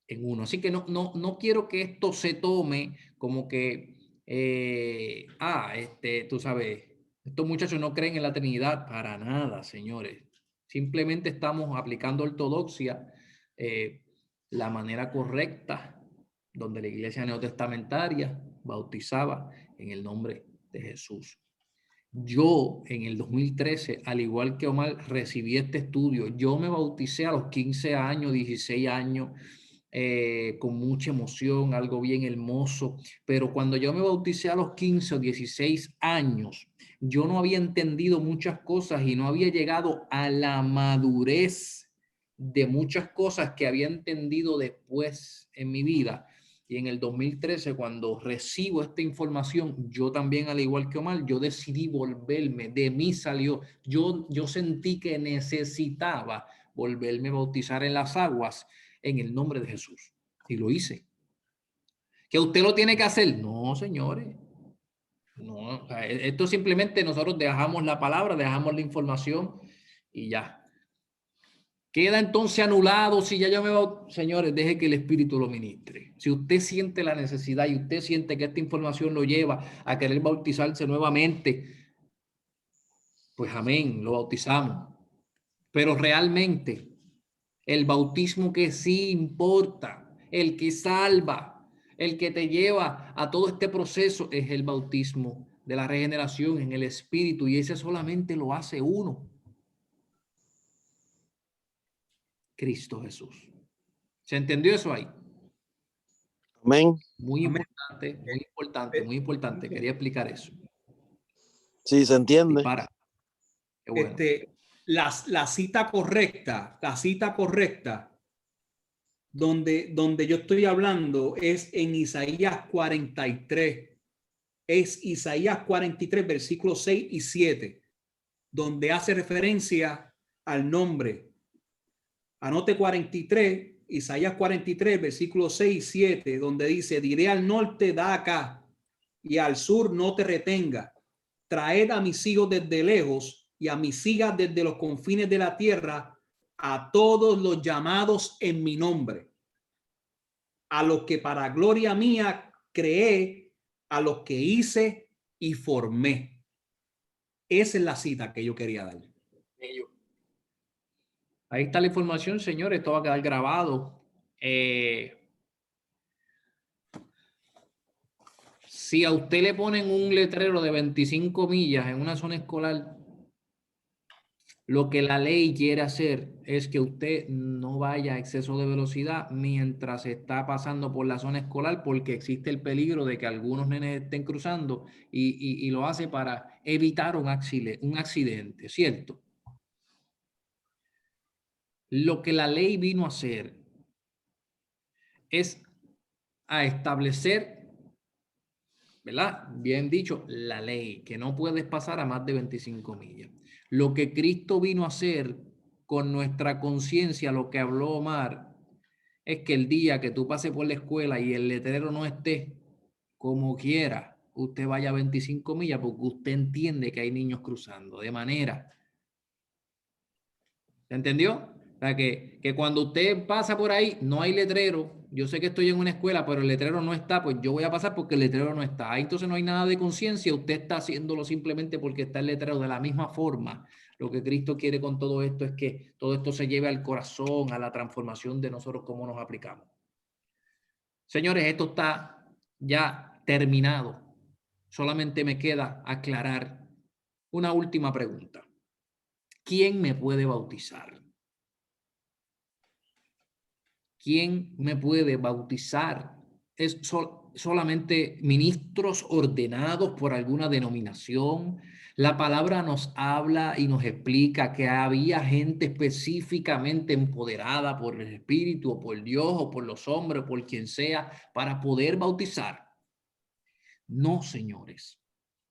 en uno. Así que no quiero que esto se tome como que, tú sabes, estos muchachos no creen en la Trinidad. Para nada, señores. Simplemente estamos aplicando ortodoxia, la manera correcta, donde la iglesia neotestamentaria bautizaba en el nombre de Jesús. Yo en el 2013, al igual que Omar, recibí este estudio. Yo me bauticé a los 15 años, 16 años, con mucha emoción, algo bien hermoso. Pero cuando yo me bauticé a los 15 o 16 años, yo no había entendido muchas cosas y no había llegado a la madurez de muchas cosas que había entendido después en mi vida. Y en el 2013, cuando recibo esta información, yo también, al igual que Omar, yo decidí volverme, de mí salió, yo sentí que necesitaba volverme a bautizar en las aguas en el nombre de Jesús. Y lo hice. ¿Que usted lo tiene que hacer? No, señores. No, o sea, esto simplemente nosotros dejamos la palabra, dejamos la información y ya. Queda entonces anulado si ya yo me bautizo. Señores, deje que el Espíritu lo ministre. Si usted siente la necesidad y usted siente que esta información lo lleva a querer bautizarse nuevamente, pues amén, lo bautizamos. Pero realmente el bautismo que sí importa, el que salva, el que te lleva a todo este proceso, es el bautismo de la regeneración en el Espíritu, y ese solamente lo hace uno: Cristo Jesús. ¿Se entendió eso ahí? Amén. Muy Amén. importante, muy importante, muy importante. Quería explicar eso. Sí, se entiende. Dispara. Qué bueno. La cita correcta, donde yo estoy hablando es en Isaías 43. Es Isaías 43, versículos 6 y 7, donde hace referencia al nombre. Anote 43, Isaías 43, versículos 6 y 7, donde dice: diré al norte, da acá, y al sur, no te retenga. Traed a mis hijos desde lejos y a mis hijas desde los confines de la tierra, a todos los llamados en mi nombre, a los que para gloria mía creé, a los que hice y formé. Esa es la cita que yo quería dar. Ahí está la información, señores. Esto va a quedar grabado. Si a usted le ponen un letrero de 25 millas en una zona escolar, lo que la ley quiere hacer es que usted no vaya a exceso de velocidad mientras está pasando por la zona escolar, porque existe el peligro de que algunos nenes estén cruzando, y lo hace para evitar un accidente, ¿cierto? Lo que la ley vino a hacer es a establecer, ¿verdad? Bien dicho, la ley, que no puedes pasar a más de 25 millas. Lo que Cristo vino a hacer con nuestra conciencia, lo que habló Omar, es que el día que tú pases por la escuela y el letrero no esté, como quiera, usted vaya a 25 millas porque usted entiende que hay niños cruzando. De manera, ¿se entendió? O sea, que cuando usted pasa por ahí, no hay letrero. Yo sé que estoy en una escuela, pero el letrero no está, pues yo voy a pasar porque el letrero no está. Ahí entonces no hay nada de conciencia. Usted está haciéndolo simplemente porque está el letrero. De la misma forma, lo que Cristo quiere con todo esto es que todo esto se lleve al corazón, a la transformación de nosotros, cómo nos aplicamos. Señores, esto está ya terminado. Solamente me queda aclarar una última pregunta. ¿Quién me puede bautizar? ¿Quién me puede bautizar? ¿Es solamente ministros ordenados por alguna denominación? La palabra nos habla y nos explica que había gente específicamente empoderada por el Espíritu o por Dios o por los hombres o por quien sea para poder bautizar. No, señores.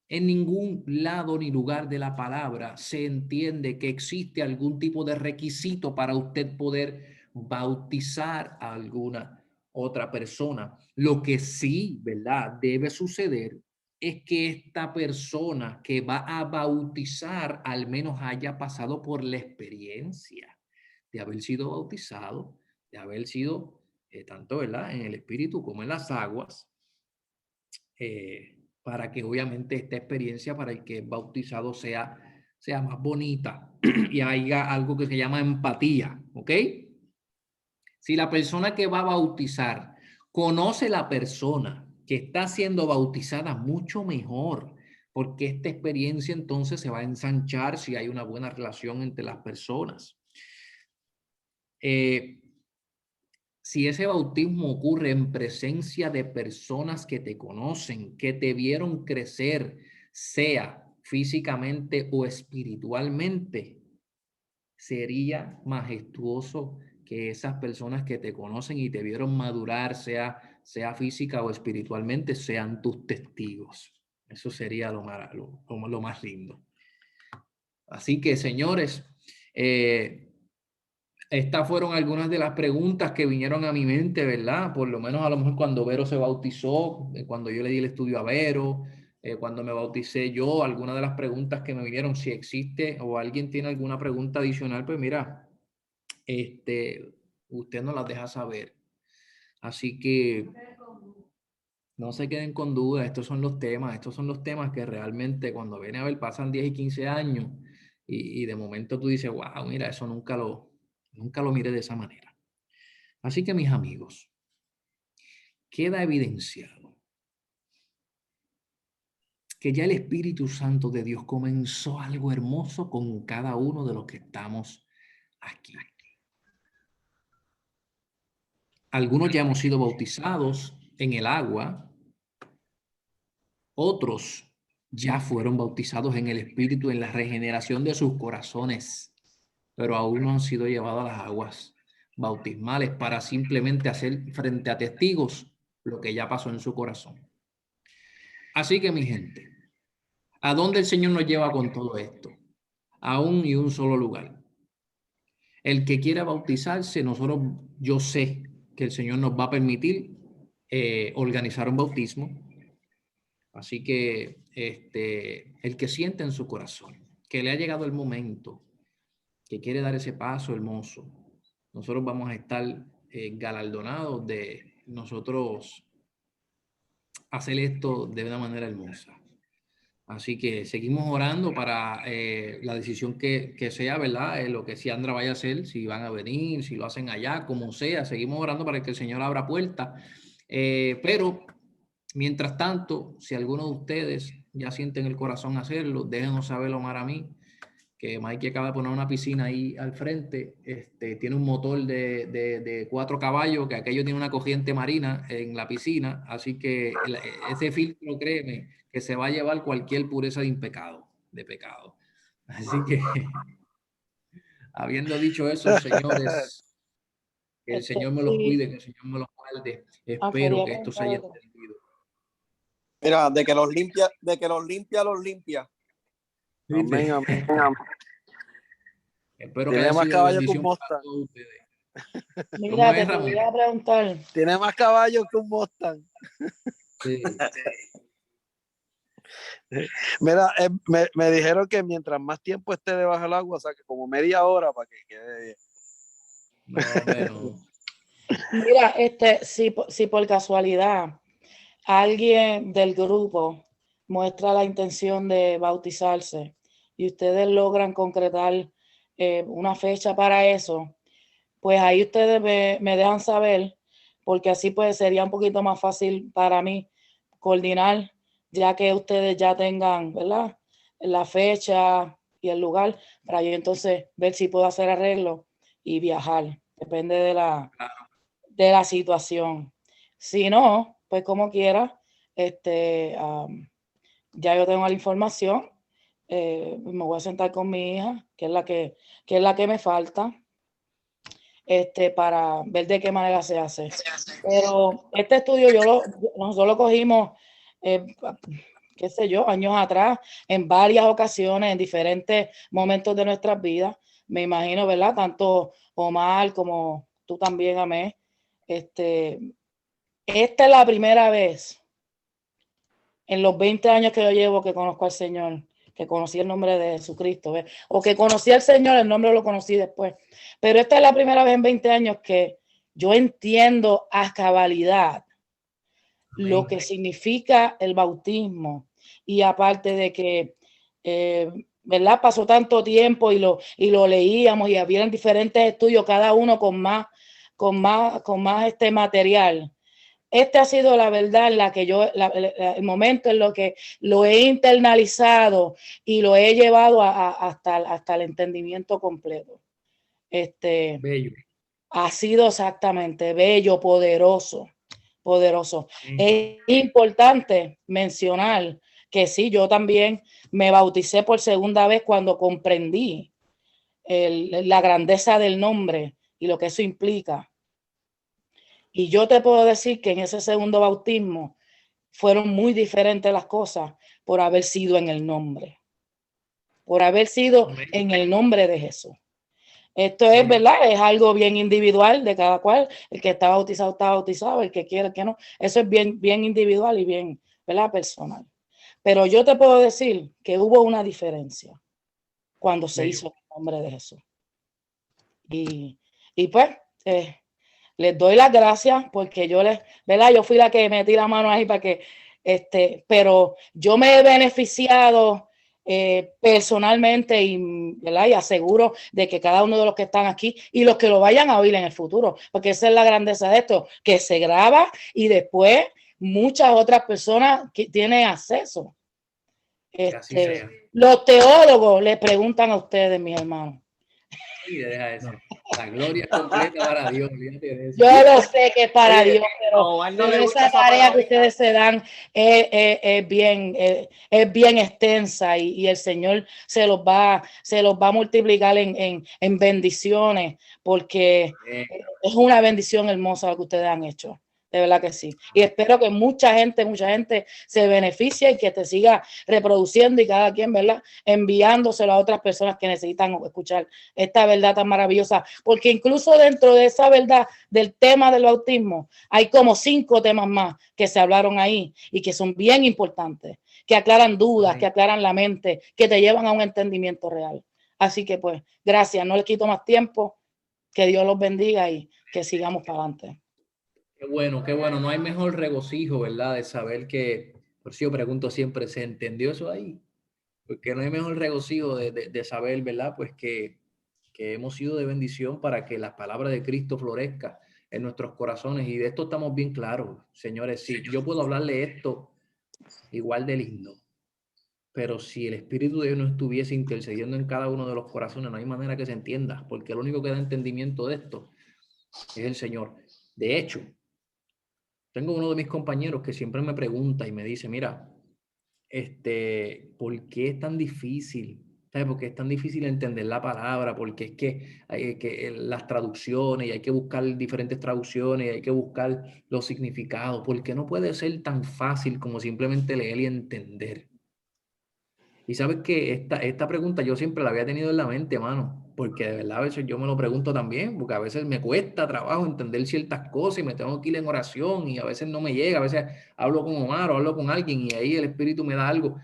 En ningún lado ni lugar de la palabra se entiende que existe algún tipo de requisito para usted poder bautizar a alguna otra persona. Lo que sí, ¿verdad?, debe suceder es que esta persona que va a bautizar al menos haya pasado por la experiencia de haber sido bautizado, de haber sido tanto, ¿verdad?, en el espíritu como en las aguas. Para que obviamente esta experiencia para el que es bautizado sea más bonita y haya algo que se llama empatía, ¿ok? Si la persona que va a bautizar conoce la persona que está siendo bautizada, mucho mejor, porque esta experiencia entonces se va a ensanchar si hay una buena relación entre las personas. Si ese bautismo ocurre en presencia de personas que te conocen, que te vieron crecer, sea físicamente o espiritualmente, sería majestuoso que esas personas que te conocen y te vieron madurar, sea física o espiritualmente, sean tus testigos. Eso sería lo más lindo. Así que, señores, estas fueron algunas de las preguntas que vinieron a mi mente, ¿verdad? Por lo menos a lo mejor cuando Vero se bautizó, cuando yo le di el estudio a Vero, cuando me bauticé yo, algunas de las preguntas que me vinieron, si existe o alguien tiene alguna pregunta adicional, pues mira, usted nos las deja saber. Así que no se queden con dudas, estos son los temas que realmente cuando viene a ver pasan 10 y 15 años y de momento tú dices, wow, mira, eso nunca lo miré de esa manera. Así que mis amigos, queda evidenciado que ya el Espíritu Santo de Dios comenzó algo hermoso con cada uno de los que estamos aquí. Algunos ya hemos sido bautizados en el agua, otros ya fueron bautizados en el Espíritu en la regeneración de sus corazones, pero aún no han sido llevados a las aguas bautismales para simplemente hacer frente a testigos lo que ya pasó en su corazón. Así que, mi gente, ¿a dónde el Señor nos lleva con todo esto? A un y un solo lugar. El que quiera bautizarse, yo sé que el Señor nos va a permitir organizar un bautismo. Así que el que siente en su corazón que le ha llegado el momento, que quiere dar ese paso hermoso, nosotros vamos a estar galardonados de nosotros hacer esto de una manera hermosa. Así que seguimos orando para la decisión que sea, ¿verdad? Lo que Ciandra vaya a hacer, si van a venir, si lo hacen allá, como sea. Seguimos orando para que el Señor abra puertas. Pero, mientras tanto, si alguno de ustedes ya sienten el corazón hacerlo, déjenos saberlo, Omar, a mí, que Mike acaba de poner una piscina ahí al frente. Tiene un motor de 4 caballos, que aquello tiene una corriente marina en la piscina. Así que ese filtro, créeme, que se va a llevar cualquier pureza de pecado. Así que, habiendo dicho eso, señores, que el Señor me los Sí, cuide, que el Señor me los guarde. Espero quería que esto se preguntar haya algo. entendido. Mira, de que los limpia, los limpia. Amén, amén. Espero que Tiene haya más sido de caballos que un bendición para Mustang. todos ustedes. ¿Cómo Mira, es, te Ramón? quería preguntar. Tiene más caballos que un Mustang. Sí. Mira, me dijeron que mientras más tiempo esté debajo del agua, o sea, que como media hora para que quede bien. Más o menos. Mira, si por casualidad alguien del grupo muestra la intención de bautizarse y ustedes logran concretar una fecha para eso, pues ahí ustedes me dejan saber, porque así pues sería un poquito más fácil para mí coordinar, ya que ustedes ya tengan, ¿verdad?, la fecha y el lugar, para yo entonces ver si puedo hacer arreglo y viajar. Depende de la situación. Si no, pues como quiera, ya yo tengo la información. Me voy a sentar con mi hija, que es la que me falta, para ver de qué manera se hace. Pero este estudio nosotros lo cogimos, qué sé yo, años atrás, en varias ocasiones, en diferentes momentos de nuestras vidas. Me imagino, ¿verdad? Tanto Omar como tú también, Amé. Esta es la primera vez en los 20 años que yo llevo que conozco al Señor, que conocí el nombre de Jesucristo, ¿ves? O que conocí al Señor, el nombre lo conocí después. Pero esta es la primera vez en 20 años que yo entiendo a cabalidad lo que significa el bautismo. Y aparte de que, ¿verdad? Pasó tanto tiempo y lo leíamos y había diferentes estudios, cada uno con más material. Este ha sido la verdad en la que yo, el momento en lo que lo he internalizado y lo he llevado hasta el entendimiento completo. Bello. Ha sido exactamente bello, poderoso. Es importante mencionar que sí, yo también me bauticé por segunda vez cuando comprendí la grandeza del nombre y lo que eso implica. Y yo te puedo decir que en ese segundo bautismo fueron muy diferentes las cosas por haber sido en el nombre. Por haber sido en el nombre de Jesús. Esto es, ¿verdad? Es algo bien individual de cada cual. El que está bautizado, el que quiere, el que no. Eso es bien, bien individual y bien, ¿verdad? Personal. Pero yo te puedo decir que hubo una diferencia cuando se hizo en el nombre de Jesús. Y pues, les doy las gracias porque ¿verdad? Yo fui la que metí la mano ahí para que, pero yo me he beneficiado personalmente ¿verdad? Y aseguro de que cada uno de los que están aquí y los que lo vayan a oír en el futuro, porque esa es la grandeza de esto, que se graba y después muchas otras personas que tienen acceso. Los teólogos le preguntan a ustedes, mis hermanos. Sí, deja eso. La gloria completa para Dios. De eso. Yo lo sé que es para Oye, Dios, pero esa tarea que ustedes se dan es bien extensa y el Señor se los va a multiplicar en bendiciones, porque es una bendición hermosa lo que ustedes han hecho. De verdad que sí. Y espero que mucha gente se beneficie y que te siga reproduciendo y cada quien, ¿verdad? Enviándoselo a otras personas que necesitan escuchar esta verdad tan maravillosa. Porque incluso dentro de esa verdad del tema del bautismo, hay como 5 temas más que se hablaron ahí y que son bien importantes, que aclaran dudas, que aclaran la mente, que te llevan a un entendimiento real. Así que pues, gracias. No les quito más tiempo. Que Dios los bendiga y que sigamos para adelante. Qué bueno. No hay mejor regocijo, ¿verdad? De saber que, por eso yo pregunto siempre, ¿se entendió eso ahí? Porque no hay mejor regocijo de saber, ¿verdad? Pues que hemos sido de bendición para que la palabra de Cristo florezca en nuestros corazones. Y de esto estamos bien claros, señores. Sí, yo puedo hablarle esto igual de lindo, pero si el Espíritu de Dios no estuviese intercediendo en cada uno de los corazones, no hay manera que se entienda, porque el único que da entendimiento de esto es el Señor. De hecho, tengo uno de mis compañeros que siempre me pregunta y me dice, mira, ¿por qué es tan difícil? ¿Sabes? ¿Por qué es tan difícil entender la palabra? Porque es que hay las traducciones y hay que buscar diferentes traducciones y hay que buscar los significados. ¿Por qué no puede ser tan fácil como simplemente leer y entender? Y sabes que esta pregunta yo siempre la había tenido en la mente, mano, porque de verdad a veces yo me lo pregunto también, porque a veces me cuesta trabajo entender ciertas cosas y me tengo que ir en oración y a veces no me llega, a veces hablo con Omar o hablo con alguien y ahí el Espíritu me da algo.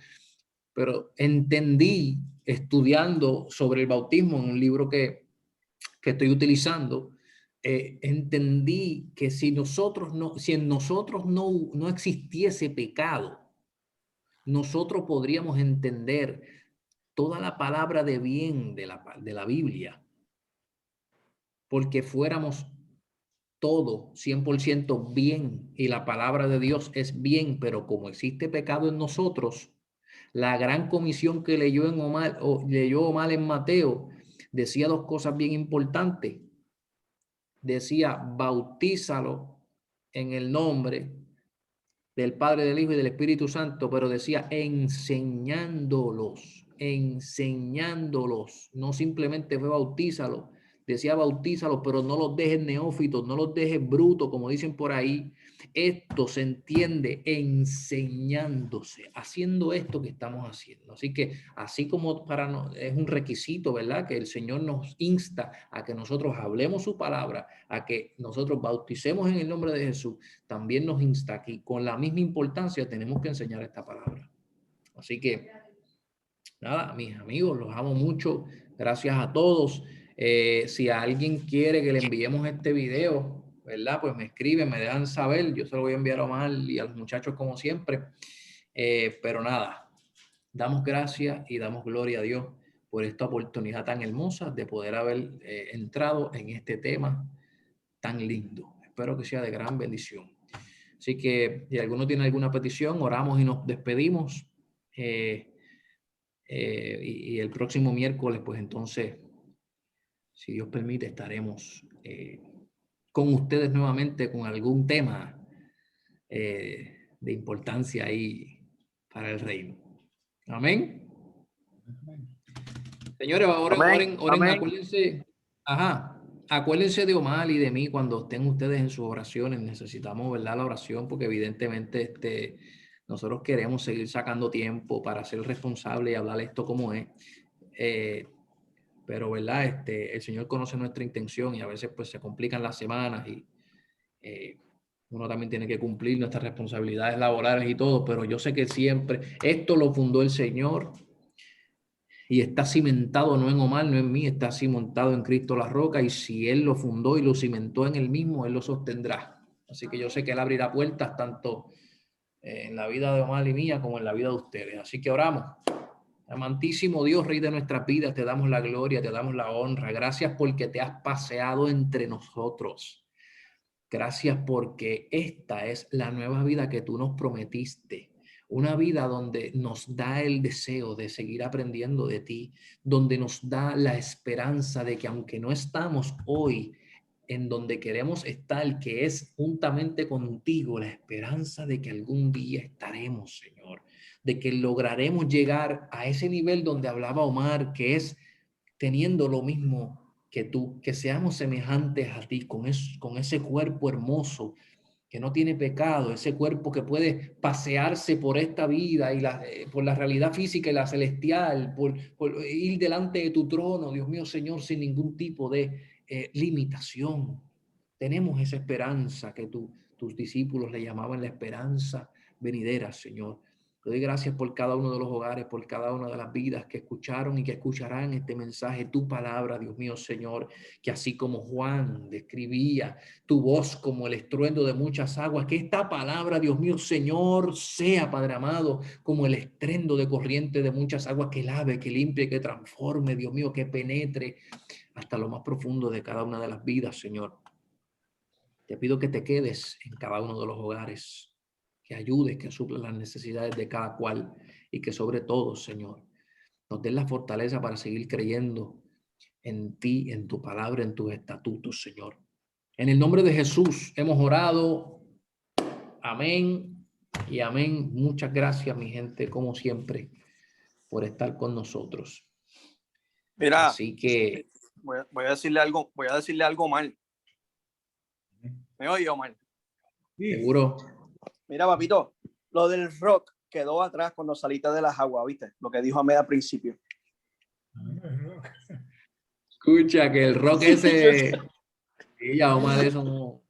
Pero entendí estudiando sobre el bautismo en un libro que estoy utilizando, entendí que si en nosotros no existiese pecado, nosotros podríamos entender toda la palabra de bien de la Biblia, porque fuéramos todo 100% bien y la palabra de Dios es bien, pero como existe pecado en nosotros, la gran comisión que leyó Omar en Mateo decía dos cosas bien importantes. Decía, bautízalo en el nombre del Padre, del Hijo y del Espíritu Santo, pero decía enseñándolos, no simplemente fue bautízalo, decía bautízalo, pero no los dejes neófitos, no los dejes brutos, como dicen por ahí. Esto se entiende enseñándose, haciendo esto que estamos haciendo. Así que, así como es un requisito, ¿verdad? Que el Señor nos insta a que nosotros hablemos su palabra, a que nosotros bauticemos en el nombre de Jesús, también nos insta aquí. Con la misma importancia tenemos que enseñar esta palabra. Así que, nada, mis amigos, los amo mucho. Gracias a todos. Si alguien quiere que le enviemos este video, ¿verdad? Pues me escriben, me dejan saber. Yo se lo voy a enviar a Omar y a los muchachos como siempre. Pero nada, damos gracias y damos gloria a Dios por esta oportunidad tan hermosa de poder haber entrado en este tema tan lindo. Espero que sea de gran bendición. Así que si alguno tiene alguna petición, oramos y nos despedimos. Y el próximo miércoles, pues entonces, si Dios permite, estaremos con ustedes nuevamente con algún tema de importancia ahí para el reino. Amén. Señores, ahora Amén, oren, amén. acuérdense de Omar y de mí cuando estén ustedes en sus oraciones. Necesitamos, ¿verdad?, la oración, porque evidentemente nosotros queremos seguir sacando tiempo para ser responsables y hablar esto como es. Pero, ¿verdad? El Señor conoce nuestra intención y a veces pues se complican las semanas y uno también tiene que cumplir nuestras responsabilidades laborales y todo, pero yo sé que siempre esto lo fundó el Señor y está cimentado no en Omar, no en mí, está cimentado en Cristo la roca, y si Él lo fundó y lo cimentó en Él mismo, Él lo sostendrá. Así que yo sé que Él abrirá puertas tanto en la vida de Omar y mía como en la vida de ustedes. Así que oramos. Amantísimo Dios, Rey de nuestras vidas, te damos la gloria, te damos la honra. Gracias porque te has paseado entre nosotros. Gracias porque esta es la nueva vida que tú nos prometiste. Una vida donde nos da el deseo de seguir aprendiendo de ti, donde nos da la esperanza de que aunque no estamos hoy en donde queremos estar, que es juntamente contigo, la esperanza de que algún día estaremos, Señor, de que lograremos llegar a ese nivel donde hablaba Omar, que es teniendo lo mismo que tú, que seamos semejantes a ti, con ese cuerpo hermoso que no tiene pecado, ese cuerpo que puede pasearse por esta vida y por la realidad física y la celestial, por ir delante de tu trono, Dios mío, Señor, sin ningún tipo de limitación. Tenemos esa esperanza que tus discípulos le llamaban la esperanza venidera, Señor. Te doy gracias por cada uno de los hogares, por cada una de las vidas que escucharon y que escucharán este mensaje, tu palabra, Dios mío, Señor, que así como Juan describía tu voz como el estruendo de muchas aguas, que esta palabra, Dios mío, Señor, sea, Padre amado, como el estruendo de corriente de muchas aguas, que lave, que limpie, que transforme, Dios mío, que penetre hasta lo más profundo de cada una de las vidas, Señor. Te pido que te quedes en cada uno de los hogares, que ayudes, que suplas las necesidades de cada cual y que sobre todo, Señor, nos des la fortaleza para seguir creyendo en ti, en tu palabra, en tus estatutos, Señor. En el nombre de Jesús hemos orado. Amén y amén. Muchas gracias, mi gente, como siempre, por estar con nosotros. Mira, así que voy a decirle algo mal. ¿Me oye, Omar? seguro. Mira, papito, lo del rock quedó atrás cuando saliste de las aguas, ¿viste? Lo que dijo Ahmed al principio. Escucha que el rock ese. Y ya, Omar, eso no.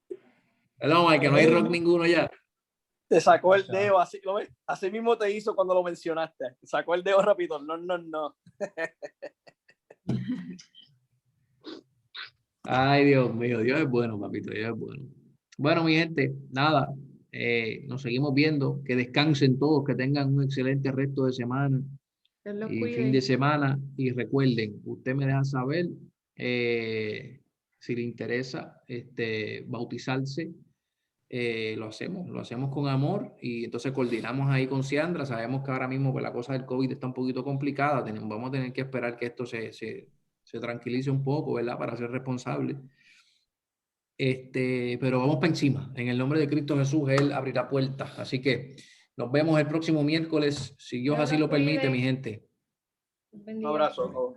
El Omar, que no hay rock ninguno ya. Te sacó el dedo, así, ¿lo ves? Así mismo te hizo cuando lo mencionaste. Te sacó el dedo rápido. No. Ay, Dios mío, Dios es bueno, papito, Dios es bueno. Bueno, mi gente, nada, nos seguimos viendo. Que descansen todos, que tengan un excelente resto de semana Dios los y cuide. fin de semana. Y recuerden, usted me deja saber si le interesa bautizarse. Lo hacemos con amor y entonces coordinamos ahí con Ciandra. Sabemos que ahora mismo pues, la cosa del COVID está un poquito complicada. Vamos a tener que esperar que esto se tranquilice un poco, ¿verdad? Para ser responsable. Pero vamos para encima. En el nombre de Cristo Jesús, Él abrirá puertas. Así que nos vemos el próximo miércoles, si Dios Dios así los lo permite, cuide. mi gente. Un abrazo a todos.